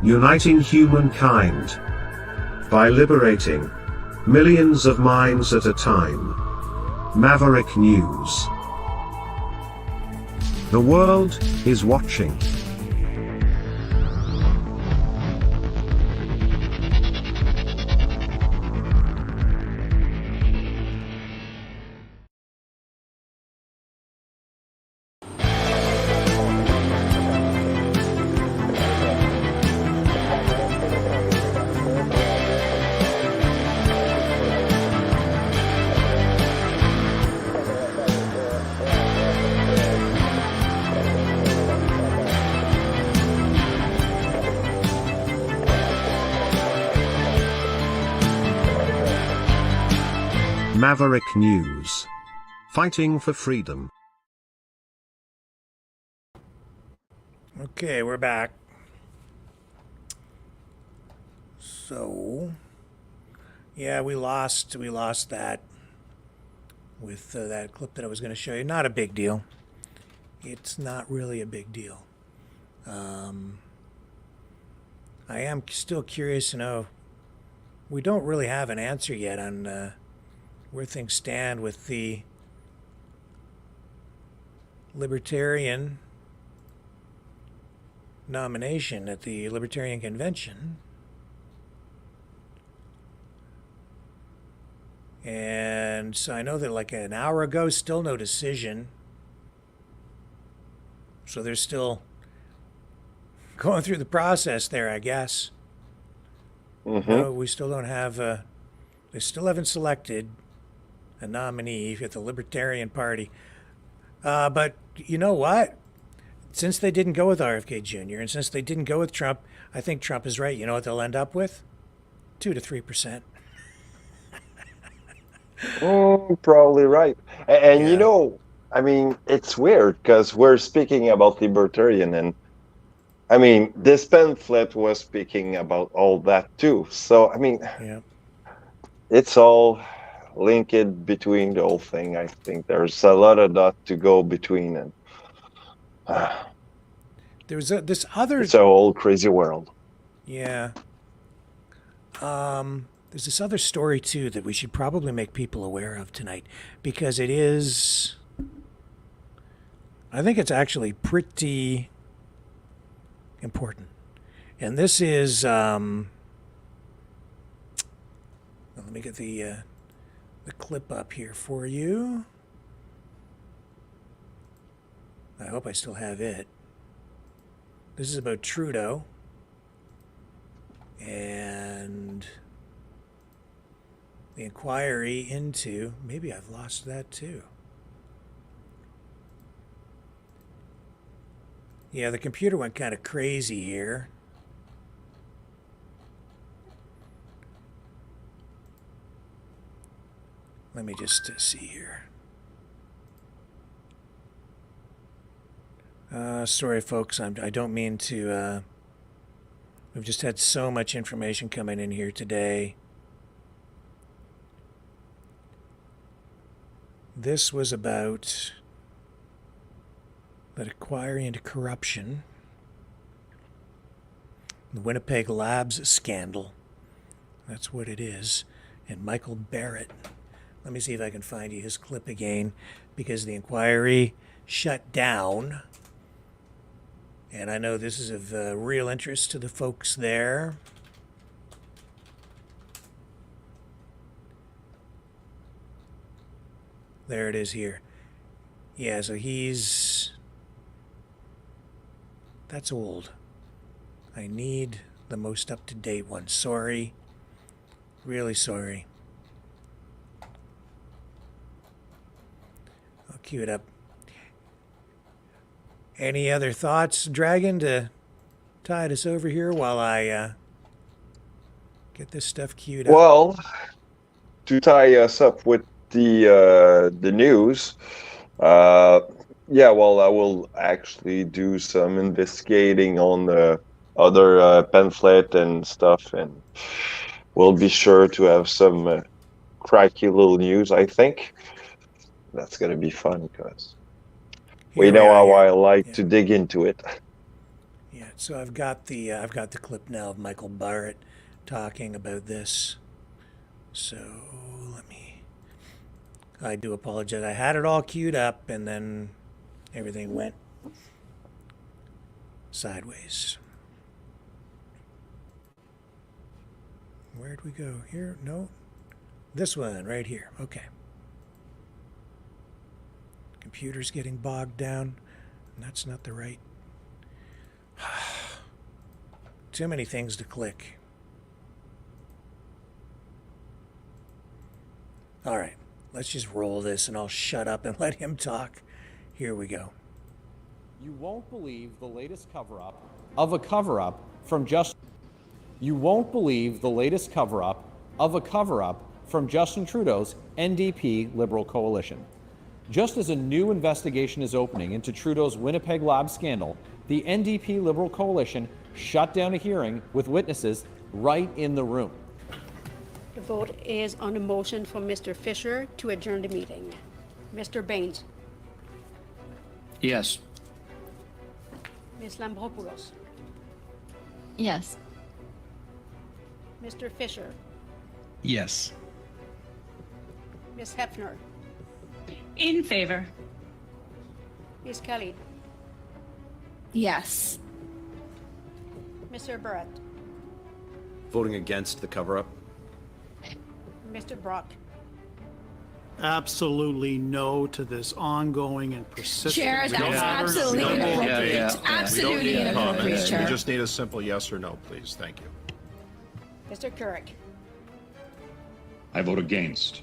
Uniting humankind by liberating millions of minds at a time. Maverick News. The world is watching. Maverick News. Fighting for freedom. Okay, we're back. So, yeah, we lost that with that clip that I was going to show you. Not a big deal. It's not really a big deal. I am still curious to know. We don't really have an answer yet on where things stand with the Libertarian nomination at the Libertarian Convention. And so I know that like an hour ago, still no decision. So they're still going through the process there, I guess. No, we still don't have, they still haven't selected a nominee for the Libertarian Party. But you know what? Since they didn't go with RFK Jr. and since they didn't go with Trump, I think Trump is right. You know what they'll end up with? 2 to 3%. Probably right. And Yeah. you know, I mean, it's weird because we're speaking about libertarian, and I mean, this pamphlet was speaking about all that too. So, I mean, Yeah. it's all linked between the whole thing. I think there's a lot of dot to go between, and There's this other. it's a whole crazy world. Yeah. There's this other story too that we should probably make people aware of tonight because it is. I think it's actually pretty important, and this is. Let me get the clip up here for you. I hope I still have it. This is about Trudeau and the inquiry into, maybe I've lost that too. Yeah, the computer went kind of crazy here. Let me just see here. Sorry, folks. I don't mean to. We've just had so much information coming in here today. This was about the inquiry into corruption, the Winnipeg Labs scandal. That's what it is. And Michael Barrett. Let me see if I can find you his clip again, because the inquiry shut down. And I know this is of real interest to the folks there. There it is here. Yeah, so that's old. I need the most up-to-date one. Sorry. Really sorry. I'll cue it up. Any other thoughts, Dragon, to tide us over here while I Get this stuff queued up. Well, to tie us up with the news, yeah, well, I will actually do some investigating on the other pamphlet and stuff, and we'll be sure to have some cracky little news, I think. That's going to be fun because we know how I like to dig into it. Yeah, so I've got the clip now of Michael Barrett talking about this. So I do apologize. I had it all queued up and then everything went sideways. Where'd we go? Here? No. This one right here. Okay. Computer's getting bogged down. And that's not the right. Too many things to click. All right. Let's just roll this and I'll shut up and let him talk. Here we go. You won't believe the latest cover-up of a cover-up from Justin. You won't believe the latest cover-up of a cover-up from Justin Trudeau's NDP Liberal coalition. Just as a new investigation is opening into Trudeau's Winnipeg lab scandal, the NDP Liberal coalition shut down a hearing with witnesses right in the room. The vote is on a motion for Mr. Fisher to adjourn the meeting. Mr. Baines. Yes. Ms. Lambropoulos. Yes. Mr. Fisher. Yes. Ms. Hefner. In favor. Ms. Kelly. Yes. Mr. Barrett. Voting against the cover-up. Mr. Brock. Absolutely no to this ongoing and persistent. Chair, that's absolutely inappropriate. Absolutely inappropriate, Chair. We just need a simple yes or no, please. Thank you. Mr. Couric. I vote against.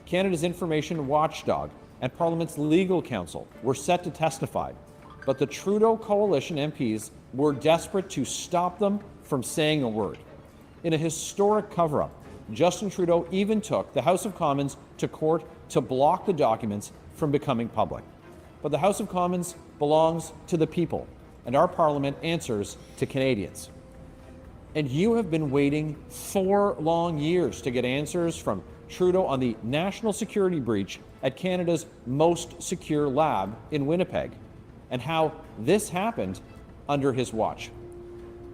Canada's information watchdog and Parliament's legal counsel were set to testify, but the Trudeau coalition MPs were desperate to stop them from saying a word. In a historic cover-up, Justin Trudeau even took the House of Commons to court to block the documents from becoming public. But the House of Commons belongs to the people, and our Parliament answers to Canadians. And you have been waiting 4 long years to get answers from Trudeau on the national security breach at Canada's most secure lab in Winnipeg, and how this happened under his watch.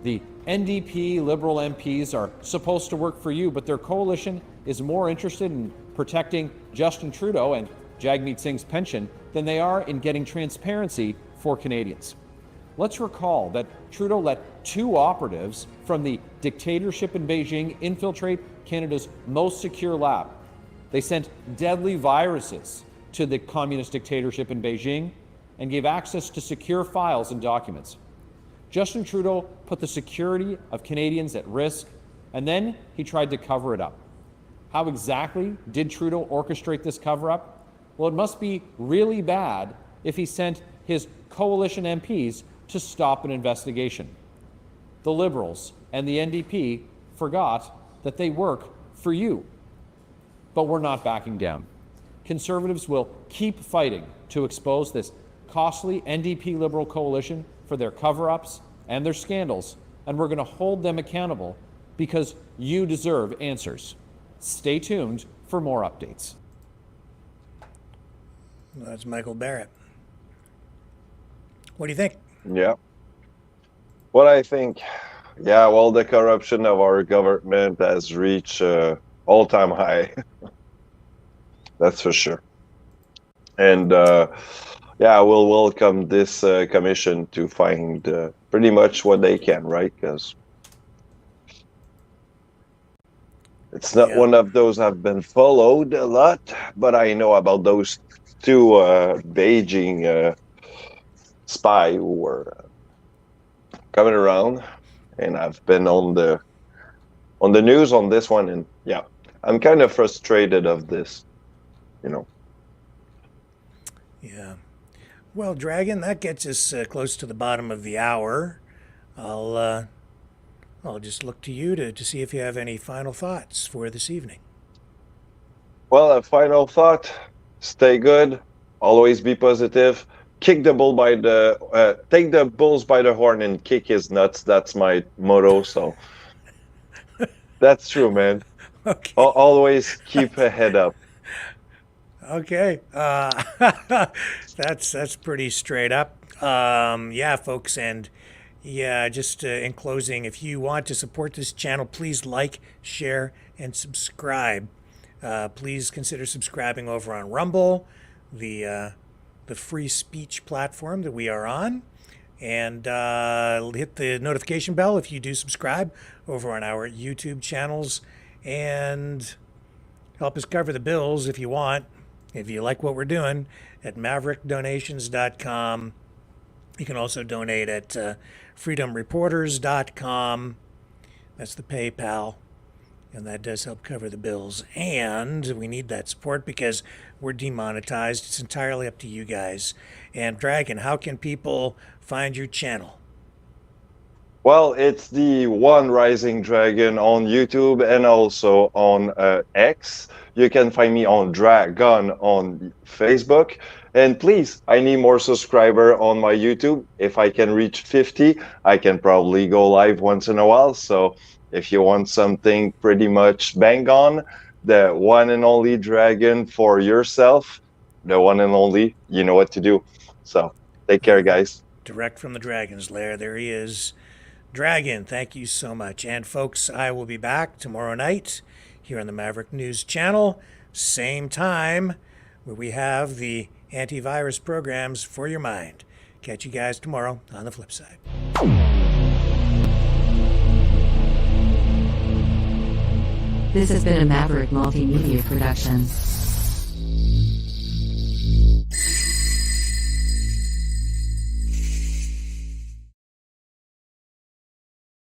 The NDP Liberal MPs are supposed to work for you, but their coalition is more interested in protecting Justin Trudeau and Jagmeet Singh's pension than they are in getting transparency for Canadians. Let's recall that Trudeau let 2 operatives from the dictatorship in Beijing infiltrate Canada's most secure lab. They sent deadly viruses to the communist dictatorship in Beijing and gave access to secure files and documents. Justin Trudeau put the security of Canadians at risk, and then he tried to cover it up. How exactly did Trudeau orchestrate this cover-up? Well, it must be really bad if he sent his coalition MPs to stop an investigation. The Liberals and the NDP forgot that they work for you. But we're not backing down. Conservatives will keep fighting to expose this costly NDP Liberal coalition for their cover-ups and their scandals, and we're going to hold them accountable because you deserve answers. Stay tuned for more updates. That's Michael Barrett. What do you think? Yeah. What I think, yeah, well, the corruption of our government has reached all-time high. That's for sure. And yeah, we'll welcome this commission to find pretty much what they can, right? Because it's not one of those I've been followed a lot, but I know about those 2 Beijing spy who were coming around, and I've been on the news on this one, and yeah, I'm kind of frustrated of this, you know. Yeah. Well, Dragon, that gets us close to the bottom of the hour. I'll I'll just look to you to see if you have any final thoughts for this evening. Well, a final thought: stay good, always be positive. Take the bulls by the horn and kick his nuts. That's my motto. So that's true, man. Okay. Always keep a head up. Okay. That's pretty straight up. Yeah, folks, and yeah, just in closing, if you want to support this channel, please like, share, and subscribe. Please consider subscribing over on Rumble, the free speech platform that we are on, and hit the notification bell if you do subscribe over on our YouTube channels, and help us cover the bills if you want. If you like what we're doing, at maverickdonations.com. You can also donate at freedomreporters.com. That's the PayPal. And that does help cover the bills. And we need that support because we're demonetized. It's entirely up to you guys. And Dragon, how can people find your channel? Well, it's the One Rising Dragon on YouTube and also on X. You can find me on Dragon on Facebook. And please, I need more subscribers on my YouTube. If I can reach 50, I can probably go live once in a while. So if you want something pretty much bang on, the one and only Dragon for yourself, the one and only, you know what to do. So take care, guys. Direct from the Dragon's Lair. There he is. Dragon, thank you so much. And folks, I will be back tomorrow night here on the Maverick News channel, same time, where we have the antivirus programs for your mind. Catch you guys tomorrow on the flip side. This has been a Maverick Multimedia production.